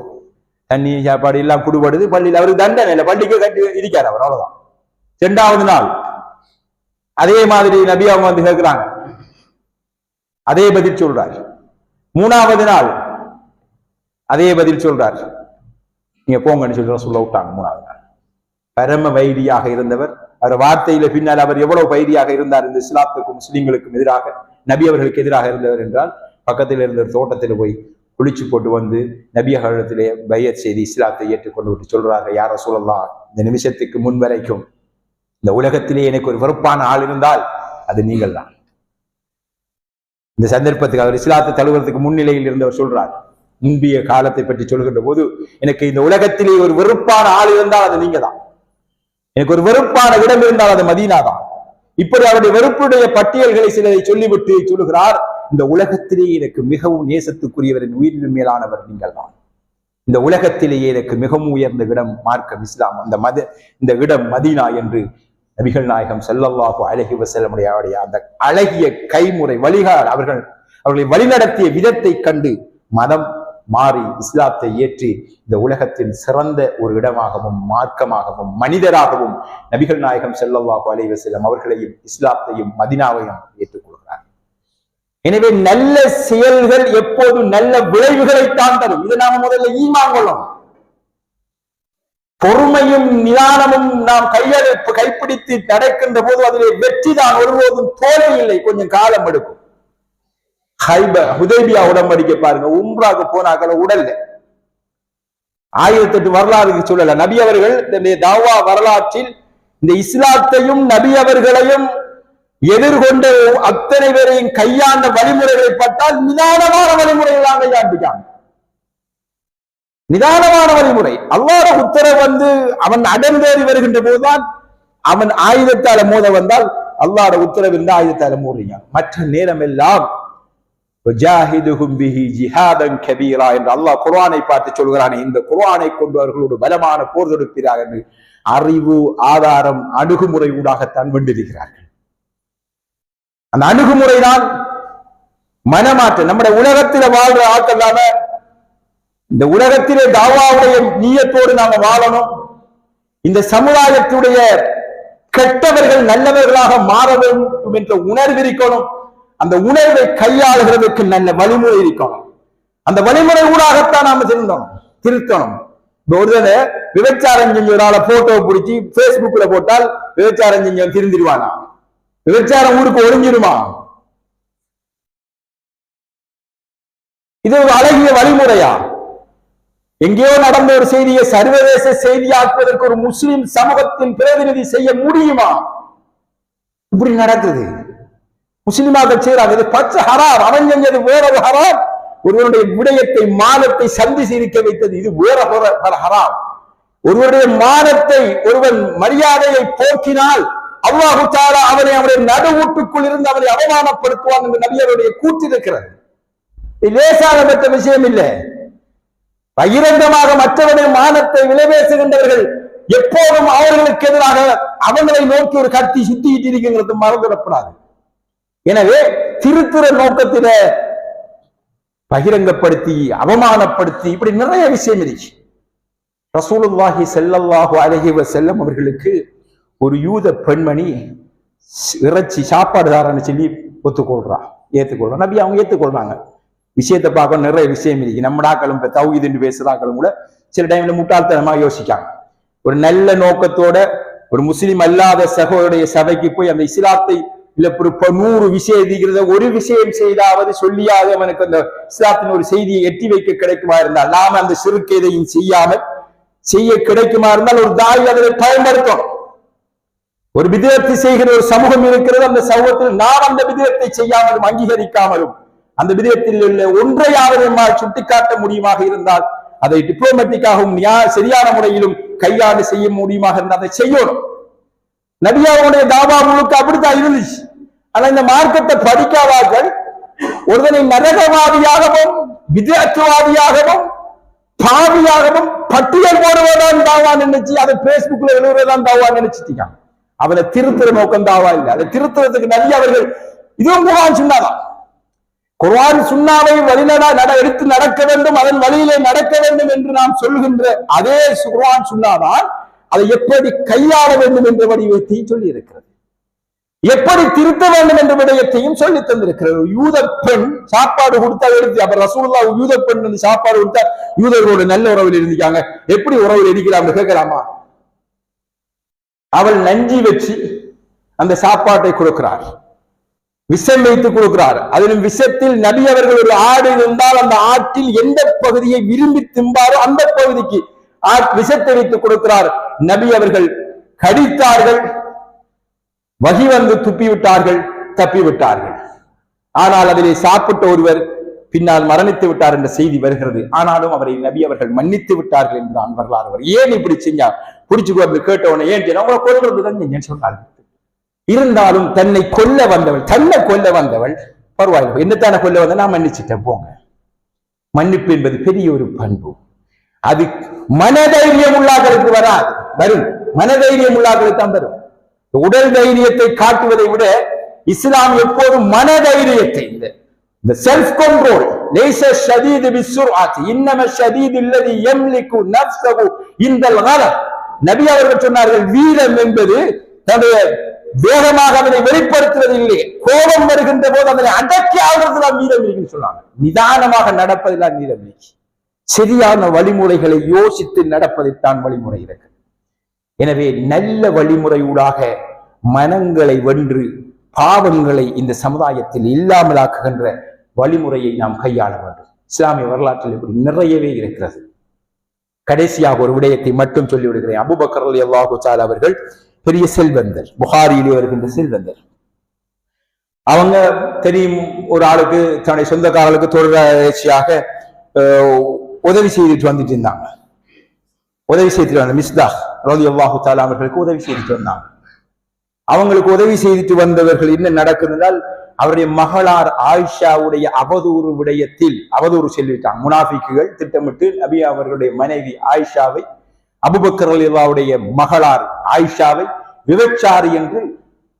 Speaker 1: தண்ணி சாப்பாடு எல்லாம் குடுபடுது, பள்ளியில் அவருக்கு தண்டனை இல்லை, பள்ளிக்கு கட்டி இருக்கார் அவர், அவ்வளவுதான். 2வது நாள் அதே மாதிரி நபி அவங்க வந்து கேட்கிறாங்க, அதே பதில் சொல்றார். 3வது நாள் அதே பதில் சொல்றார், நீங்க போங்கன்னு சொல்லி சொல்ல விட்டாங்க. 3வது நாள் பரம வைரியாக இருந்தவர், அவர் வார்த்தையில பின்னால் அவர் எவ்வளவு வைரியாக இருந்தார் இந்த இஸ்லாத்துக்கும் முஸ்லிம்களுக்கும் எதிராக, நபி அவர்களுக்கு எதிராக இருந்தவர் என்றால், பக்கத்தில் இருந்த ஒரு தோட்டத்தில் போய் குளிச்சு போட்டு வந்து நபி அவர்களிடத்திலே பையத் செய்து இஸ்லாத்தை ஏற்றுக்கொண்டு விட்டு சொல்றாங்க, யார சொல்லலாம், இந்த நிமிஷத்துக்கு முன் வரைக்கும் இந்த உலகத்திலே எனக்கு ஒரு வெறுப்பான ஆள் இருந்தால் அது நீங்கள் தான். இந்த சந்தர்ப்பத்துக்கு அவர் இஸ்லாத்தை தழுவுறதுக்கு முன்னிலையில் இருந்தவர் சொல்றார், முன்பிய காலத்தை பற்றி சொல்கின்ற போது, எனக்கு இந்த உலகத்திலே ஒரு வெறுப்பான ஆள் இருந்தால் அது நீங்க தான், எனக்கு ஒரு வெறுப்பான இடம் இருந்தால் அது மதீனா தான். இப்படி அவருடைய வெறுப்புடைய பட்டியல்களை சிலரை சொல்லிவிட்டு சொல்லுகிறார், இந்த உலகத்திலேயே எனக்கு மிகவும் நேசத்துக்குரியவரின் உயிரின் மேலானவர் நீங்கள் தான். இந்த உலகத்திலேயே எனக்கு மிகவும் உயர்ந்த இடம் மார்க்கம் இஸ்லாம், இந்த இடம் மதீனா என்று நபிகள் நாயகம் ஸல்லல்லாஹு அலைஹி வஸல்லம் அந்த அழகிய கைமுறை வழிகால் அவர்களை வழிநடத்திய விதத்தை கண்டு மதம் மாறி இஸ்லாத்தை ஏற்றி இந்த உலகத்தின் சிறந்த ஒரு இடமாகவும் மார்க்கமாகவும் மனிதராகவும் நபிகள் நாயகம் ஸல்லல்லாஹு அலைஹி வஸல்லம் அவர்களையும் இஸ்லாத்தையும் மதீனாவையும் ஏற்றுக்கொள்கிறார். எனவே நல்ல செயல்கள் எப்போது நல்ல விளைவுகளைத்தான் தரும். இதை நாம முதல்ல ஈமான் கொள்ளணும். பொறுமையும் நிதானமும் நாம் கைப்பிடித்து நடக்கின்ற போது அதிலே வெற்றி தான், ஒருபோதும் தோல்வி இல்லை, கொஞ்சம் காலம் எடுக்கும். ஹுதைபியா உடன்படிக்கை பாருங்க, உம்ராக்கு போனாக்கள உடல்ல 1008 வரலாறு சொல்லல. நபி அவர்கள் தன்னுடைய தாவா வரலாற்றில் இந்த இஸ்லாத்தையும் நபி அவர்களையும் எதிர்கொண்ட அத்தனை பேரையும் கையாண்ட வழிமுறைகளை பார்த்தால் நிதானமான வழிமுறைகளாக கையாண்டிருக்காங்க. நிதானமான வழிமுறை. அல்லாஹ்வுடைய உத்தரவு வந்து அவன் அடங்கேறி வருகின்ற போதுதான் அவன் ஆயுதத்தால மோத வந்தால் அல்லாஹ்வுடைய உத்தரவு இருந்த ஆயுதத்தால மோதுறீங்க. மற்ற நேரம் எல்லாம் என்று அல்லாஹ் குர்ஆனை பார்த்து சொல்கிறானே, இந்த குர்ஆனை கொண்டு அவர்களோடு பலமான போர் தொடுக்கிறார் என்று அறிவு ஆதாரம் அணுகுமுறை ஊடாகத்தான் வென்றிருக்கிறார்கள். அந்த அணுகுமுறைதான் மனமாற்றம். நம்முடைய உலகத்தில வாழ்ற ஆட்கள் இந்த உலகத்திலே தாவாவுடைய நீயத்தோடு நாம வாழணும். இந்த சமுதாயத்துடைய கெட்டவர்கள் நல்லவர்களாக மாற வேண்டும் என்ற உணர்வு இருக்கணும். அந்த உணர்வை கையாளுகிறதுக்கு நல்ல வழிமுறை இருக்கணும். அந்த வழிமுறை ஊடாகத்தான் நாம திருத்தணும். ஒரு விபச்சாரம் செஞ்ச ஒரு ஆளை போட்டோ பிடிச்சி பேஸ்புக்ல போட்டால் விபச்சாரம் செஞ்சவன் திருந்திடுவானா? விபச்சாரம் ஊருக்கு ஒழிஞ்சிருமா? இது ஒரு அழகிய வழிமுறையா? எங்கேயோ நடந்த ஒரு செய்தியை சர்வதேச செய்தியாக்குவதற்கு ஒரு முஸ்லிம் சமூகத்தின் பிரதிநிதி செய்ய முடியுமா? இப்படி நடக்குது. முஸ்லிமாக செய்யறாங்க. இது பச்சை ஹராம். அவன் செஞ்சது வேற ஒரு ஹராம். ஒருவருடைய விடயத்தை மானத்தை சந்தி சிரிக்க வைத்தது இது வேற ஹராம். ஒருவருடைய மானத்தை ஒருவன் மரியாதையை போக்கினால் அல்லாஹ் தஆலா அவனை அவருடைய நடுவூட்டுக்குள் இருந்து அவனை அவமானப்படுத்துவான் என்று நபியருடைய கூற்று இருக்கிறது. இது லேசாக பெற்ற விஷயம் இல்லை. பகிரங்கமாக மற்றவருடைய மானத்தை விலைபேசுகின்றவர்கள் எப்போதும் அவர்களுக்கு எதிராக அவங்களை நோக்கி ஒரு கத்தி சுத்திட்டு இருக்கிறது மறந்துவிடப்படாது. எனவே திருத்துற நோக்கத்தில பகிரங்கப்படுத்தி அவமானப்படுத்தி இப்படி நிறைய விஷயம் இருக்கு. ரசூலுல்லாஹி ஸல்லல்லாஹு அலைஹி வஸல்லம் அவர்களுக்கு ஒரு யூத பெண்மணி இறைச்சி சாப்பாடு தாரன்னு சொல்லி ஏத்துக்கொள்றா. நபி அவங்க ஏத்துக்கொள்றாங்க. விஷயத்தை பார்க்க நிறைய விஷயம் இருக்கு. நம்ம நாக்களும் தௌஹீத் பேசுறாக்களும் கூட சில டைம்ல முட்டாள்தனமா யோசிக்காங்க. ஒரு நல்ல நோக்கத்தோட ஒரு முஸ்லிம் அல்லாத சகோதரிய சபைக்கு போய் அந்த இஸ்லாத்தை இல்ல 100 விஷயம் இருக்கிறத ஒரு விஷயம் செய்தாவது சொல்லியாக அவனுக்கு அந்த இஸ்லாத்தின் ஒரு செய்தியை எட்டி வைக்க கிடைக்குமா இருந்தால், நாம அந்த சிறுக்கு எதையும் செய்யாமல் செய்ய கிடைக்குமா இருந்தால் ஒரு தாய் அதை பயன்படுத்தும். ஒரு விதத்தை செய்கிற ஒரு சமூகம் இருக்கிறது. அந்த சமூகத்தில் நாம் அந்த விதத்தை செய்யாமலும் அங்கீகரிக்காமலும் அந்த விதயத்தில் உள்ள ஒன்றையாவது சுட்டிக்காட்ட முடியுமாக இருந்தால் அதை டிப்ளோமேட்டிக்காகவும் சரியான முறையிலும் கையாண்டு செய்ய முடியுமாக இருந்தால் அதை செய்யணும். நபியாவுடைய தாவா முழுக்க அப்படித்தான் இருந்துச்சு. ஆனா இந்த மார்க்கத்தை படிக்காதார்கள் ஒருவனை நரகவாதியாகவும் விதத்துவாதியாகவும் பாவியாகவும் பட்டியல் போடுவதான் தாவா நினைச்சு அதை பேஸ்புக்ல எழுதுறதான் தாவா நினைச்சிட்டாங்க. அவனை திருத்துற நோக்கம் தாவா இல்லை. அதை திருத்துறதுக்கு நிறைய அவர்கள் இதுவும் குர்ஆன் சுன்னாதான். குர்ஆன் சுன்னாவை எடுத்து நடக்க வேண்டும், அதன் வழியிலே நடக்க வேண்டும் என்று நாம் சொல்கின்ற அதே குர்ஆன் சுன்னாதான் அதை எப்படி கையாள வேண்டும் என்ற வடிவத்தையும் சொல்லி இருக்கிறது, எப்படி திருத்த வேண்டும் என்ற விடயத்தையும் சொல்லி தந்திருக்கிறது. யூத பெண் சாப்பாடு கொடுத்தா எடுத்து, அப்ப ரசூலுல்லாஹ் யூத பெண் வந்து சாப்பாடு கொடுத்தா யூதர்களோட நல்ல உறவில் இருந்திருக்காங்க, எப்படி உறவில் இருக்கிறாங்க கேட்கலாமா? அவள் நஞ்சி வச்சு அந்த சாப்பாட்டை கொடுக்கிறார், விஷம் வைத்து கொடுக்கிறார். அதிலும் விஷத்தில் நபி அவர்கள் ஒரு ஆடு இருந்தால் அந்த ஆட்டில் எந்த பகுதியை விரும்பி திம்பாரோ அந்த பகுதிக்கு விஷத்தை வைத்து கொடுக்கிறார். நபி அவர்கள் கடித்தார்கள், வகி வந்து துப்பிவிட்டார்கள், தப்பிவிட்டார்கள். ஆனால் அதிலே சாப்பிட்ட ஒருவர் பின்னால் மரணித்து விட்டார் என்ற செய்தி வருகிறது. ஆனாலும் அவரை நபி அவர்கள் மன்னித்து விட்டார்கள் என்றுதான் வரலாறு. ஏன் இப்படி செஞ்சார்? பிடிச்சு கேட்டவன ஏன் உங்களை கொல்றதுதான் சொன்னார்கள். இருந்தாலும் தன்னை கொல்ல வந்தவள் பரவாயில்லை, என்னத்தான கொல்ல வந்த நான் மன்னிச்சுட்டேன் போங்க. மன்னிப்பு என்பது பெரிய ஒரு பண்பு. அது மனதைரியம் உள்ளாக்களுக்கு வரும், மனதைரியம் உள்ளாக்களுக்கு தான் வரும். உடல் தைரியத்தை காட்டுவதை விட இஸ்லாம் எப்போதும் மனதைரியத்தை, இந்த செல்ஃப் கண்ட்ரோல், லைஸ ஷதீது பிஸ்ஸுர்அத் இன்னம ஷதீது அல்லதி யம்லிகு நஃப்ஸஹு இன்தல் கலப். நபி அவர்கள் சொன்னார்கள், வீரம் என்பது தன்னுடைய வேகமாக அதனை வெளிப்படுத்துவது இல்லை, கோபம் வருகின்ற போது அதனை அடக்கி ஆகிறதுதான் வீரம் இருக்குன்னு சொன்னாங்க. நிதானமாக நடப்பதுதான் வீரம் இருக்கு. சரியான வழிமுறைகளை யோசித்து நடப்பதைத்தான் வழிமுறை இருக்கு. எனவே நல்ல வழிமுறையூடாக மனங்களை வென்று பாவங்களை இந்த சமுதாயத்தில் இல்லாமலாக்குகின்ற வழிமுறையை நாம் கையாள வேண்டும். இஸ்லாமிய வரலாற்றில் இப்படி நிறையவே இருக்கிறது. கடைசியாக ஒரு விடயத்தை மட்டும் சொல்லிவிடுகிறேன். அபூபக்கர் ரலியல்லாஹு தஆலா அவர்கள் பெரிய செல்வந்தர், புகாரியிலே வருகின்ற செல்வந்தர். அவங்க தெரியும், ஒரு ஆளுக்கு தன்னுடைய சொந்தக்காரர்களுக்கு தொடர்ச்சியாக உதவி செய்துட்டு வந்துட்டு இருந்தாங்க. உதவி செய்துட்டு வந்த மிஸ்தாஹ் ரலியல்லாஹு தஆலா அவர்களுக்கு உதவி செய்துட்டு வந்தாங்க. அவங்களுக்கு உதவி செய்துட்டு வந்தவர்கள் என்ன நடக்குதுனால், அவருடைய மகளார் ஆயிஷாவுடைய அவதூறு விடயத்தில் அவதூறு சொல்லிட்டாங்க. முனாஃபிக்குகள் திட்டமிட்டு நபி அவர்களுடைய மனைவி ஆயிஷாவை, அபூபக்கர் ரலியல்லாஹுடைய மகளார் ஆயிஷாவை விபச்சாரி என்று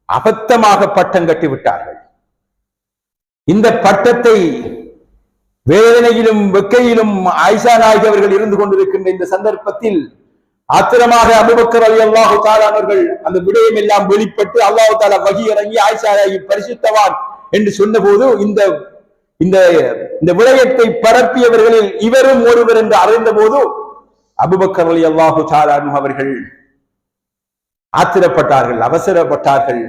Speaker 1: அபத்தமாக பட்டம் கட்டி விட்டார்கள். இந்த பட்டத்தை வேதனையிலும் வெக்கையிலும் ஆயிஷா நாயகி அவர்கள் இருந்து கொண்டிருக்கின்ற இந்த சந்தர்ப்பத்தில் ஆத்திரமாக அபூபக்கர் ரலியல்லாஹு தஆலா அவர்கள் அந்த விடயம் எல்லாம் வெளிப்பட்டு அல்லாஹ் தஆலா வஹி இறங்கி ஆயிஷா நாயகி பரிசுத்தவான் என்று சொன்னபோது இந்த இந்த விடயத்தை பரப்பியவர்களில் இவரும் ஒருவர் என்று அறிந்த போது அபூபக்கர் ரலியல்லாஹு தஆலா அவர்கள் ஆத்திரப்பட்டார்கள், அவசரப்பட்டார்கள்.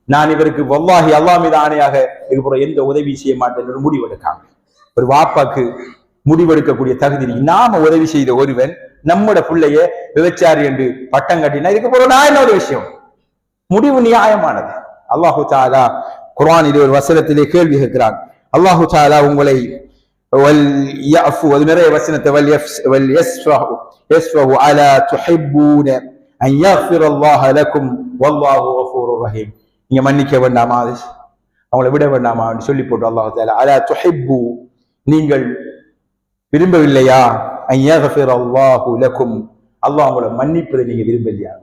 Speaker 1: நான் இவருக்கு வல்லாஹி அல்லாஹ் மீது ஆணையாக இதுபோல எந்த உதவி செய்ய மாட்டேன் என்று முடிவெடுக்காங்க. ஒரு வாப்பாக்கு முடிவெடுக்கக்கூடிய தகுதி. நாம உதவி செய்த ஒருவன் நம்மோட பிள்ளைய விபச்சாரி என்று பட்டம் கட்டினா இதுக்கு போற நான் என்ன ஒரு விஷயம், முடிவு நியாயமானது. அல்லாஹு தஆலா குர்ஆனிலே ஒரு வசனத்திலே கேள்வி கேட்கிறான். அல்லாஹு தஆலா உங்களை அது நிறைய வசனத்தை அலா துஹிப்பூன அன் யக்ஃபிரல்லாஹ லக்கும் வல்லாஹு கஃபூருர் ரஹீம். நீங்க மன்னிக்க வேண்டாமா, அவங்களை விட வேண்டாமா சொல்லி போட்டு அல்லாஹு தஆலா அலா துஹிப்பு, நீங்கள் விரும்பவில்லையா, அன் யக்ஃபிரல்லாஹு லக்கும், அல்லாஹ் உங்களை மன்னிப்பதை நீங்க விரும்பலையா,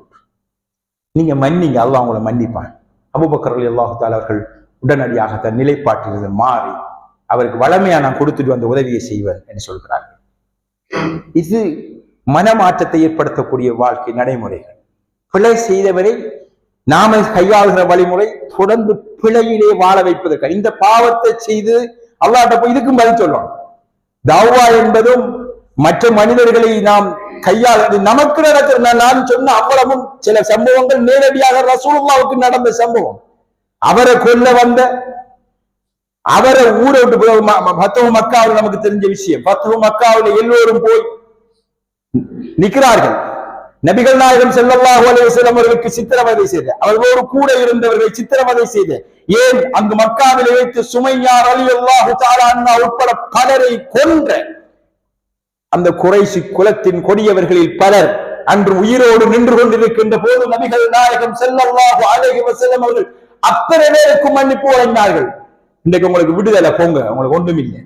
Speaker 1: நீங்க மன்னிங்க, அல்லாஹ் உங்களை மன்னிப்பான். அபூபக்கர் ரலியல்லாஹு தஆலா அவர்கள் உடனடியாக தன் நிலைப்பாட்டிலிருந்து மாறி அவருக்கு வளமையா நான் கொடுத்துட்டு வந்த உதவியை செய்வேன் என்று சொல்கிறார்கள். இது மனமாற்றத்தை ஏற்படுத்தக்கூடிய வாழ்க்கை நடைமுறைகள். பிழை செய்தவரை நாம கையாளுகிற வழிமுறை தொடர்ந்து பிழையிலே வாழ வைப்பதற்கு. இந்த பாவத்தை செய்து அல்லாஹ்ட்ட போய் இதுக்கும் பதில் சொல்லணும். தௌவா என்பதும் மற்ற மனிதர்களை நாம் கையாள நமக்கு நடக்கிற, நான் சொன்ன அவ்வளவும் சில சம்பவங்கள் நேரடியாக ரசூலுல்லாஹ்வுக்கு நடந்த சம்பவம். அவரை கொல்ல வந்த, அவரை ஊரை விட்டு ஃபத்ஹு மக்காவில் நமக்கு தெரிஞ்ச விஷயம். ஃபத்ஹு மக்காவில் எல்லோரும் போய் நிற்கிறார்கள். நபிகள் நாயகம் ஸல்லல்லாஹு அலைஹி வஸல்லம் அவர்களுக்கு சித்திரவதை செய்த, அவர்களோடு கூட இருந்தவர்களை சித்திரவதை செய்த, ஏன் அங்கு மக்காவில் வைத்து சுமையா ரலியல்லாஹு தஆலா அன்ஹா உட்பட பலரை கொன்ற அந்த குறைஷி குலத்தின் கொடியவர்களில் பலர் அன்று உயிரோடு நின்று கொண்டிருக்கின்ற போது நபிகள் நாயகம் ஸல்லல்லாஹு அலைஹி வஸல்லம் அவர்கள் அத்தனை பேருக்கும் மன்னிப்பு வழங்கினார்கள். இன்றைக்கு உங்களுக்கு விடுதலை, போங்க, உங்களுக்கு ஒன்றும் இல்லை.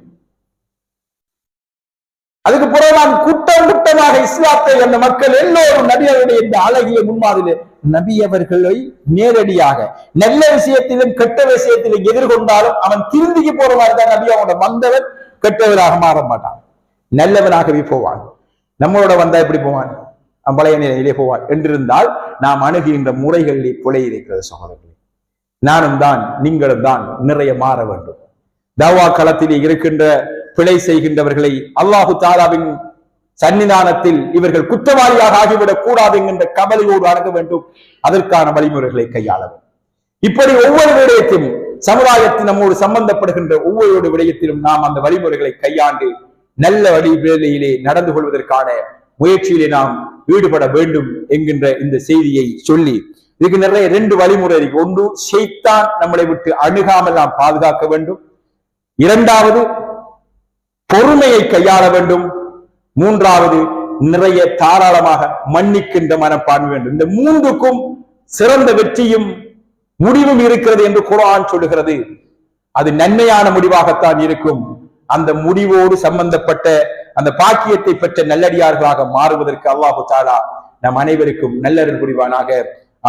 Speaker 1: அதுக்கு பிறகு நாம் குட்டம் குட்டமாக இஸ்லாத்தை அந்த மக்கள் எல்லோரும் நபியவருடைய இந்த அழகிய முன்மாதிரி நபி அவர்களை நேரடியாக நல்ல விஷயத்திலும் கெட்ட விஷயத்திலும் எதிர்கொண்டாலும் அவன் திருந்திக்கு போற மாதிரிதான் நபி அவனோட வந்தவன் கெட்டவராக மாற மாட்டான், நல்லவனாகவே போவான். நம்மளோட வந்தா எப்படி போவான்? பழைய நிலையிலே போவான் என்றிருந்தால் நாம் அணுகின்ற முறைகளிலே பிழை இருக்கிறது சகோதரர்களே. நானும் தான் நீங்களும் தான் நிறைய மாற வேண்டும். தவா களத்திலே இருக்கின்ற பிழை செய்கின்றவர்களை அல்லாஹு தாலாவின் சன்னிதானத்தில் இவர்கள் குற்றவாளியாக ஆகிவிடக் கூடாது என்கின்ற கவலையோடு அணுக வேண்டும். அதற்கான வழிமுறைகளை கையாள வேண்டும். இப்படி ஒவ்வொரு விடயத்திலும் சமுதாயத்தில் நம்மோடு சம்பந்தப்படுகின்ற ஒவ்வொரு விடயத்திலும் நாம் அந்த வழிமுறைகளை கையாண்டு நல்ல வழிமுறையிலே நடந்து கொள்வதற்கான முயற்சியிலே நாம் ஈடுபட வேண்டும் என்கின்ற இந்த செய்தியை சொல்லி, இதுக்கு நிறைய 2 வழிமுறை இருக்கு. ஒன்று, ஷைத்தான் நம்மளை விட்டு அணுகாமல் நாம் பாதுகாக்க வேண்டும். 2வது, பொறுமையை கையாள வேண்டும். 3வது, நிறைய தாராளமாக மன்னிக்கின்ற மனப்பான்மை வேண்டும். இந்த 3க்கும் சிறந்த வெற்றியும் முடிவும் இருக்கிறது என்று குர்ஆன் சொல்லுகிறது. அது நன்மையான முடிவாகத்தான் இருக்கும். அந்த முடிவோடு சம்பந்தப்பட்ட அந்த பாக்கியத்தை பெற்ற நல்லடியார்களாக மாறுவதற்கு அல்லாஹு தஆலா நம் அனைவருக்கும் நல்லருள் புரிவானாக.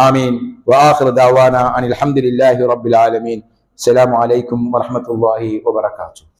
Speaker 1: ஆமீன். வஆகிரு தஅவானா அனில் ஹம்துலில்லாஹி ரப்பில் ஆலமீன். அஸ்ஸலாமு அலைக்கும் வரஹ்மத்துல்லாஹி வபரகாத்துஹு.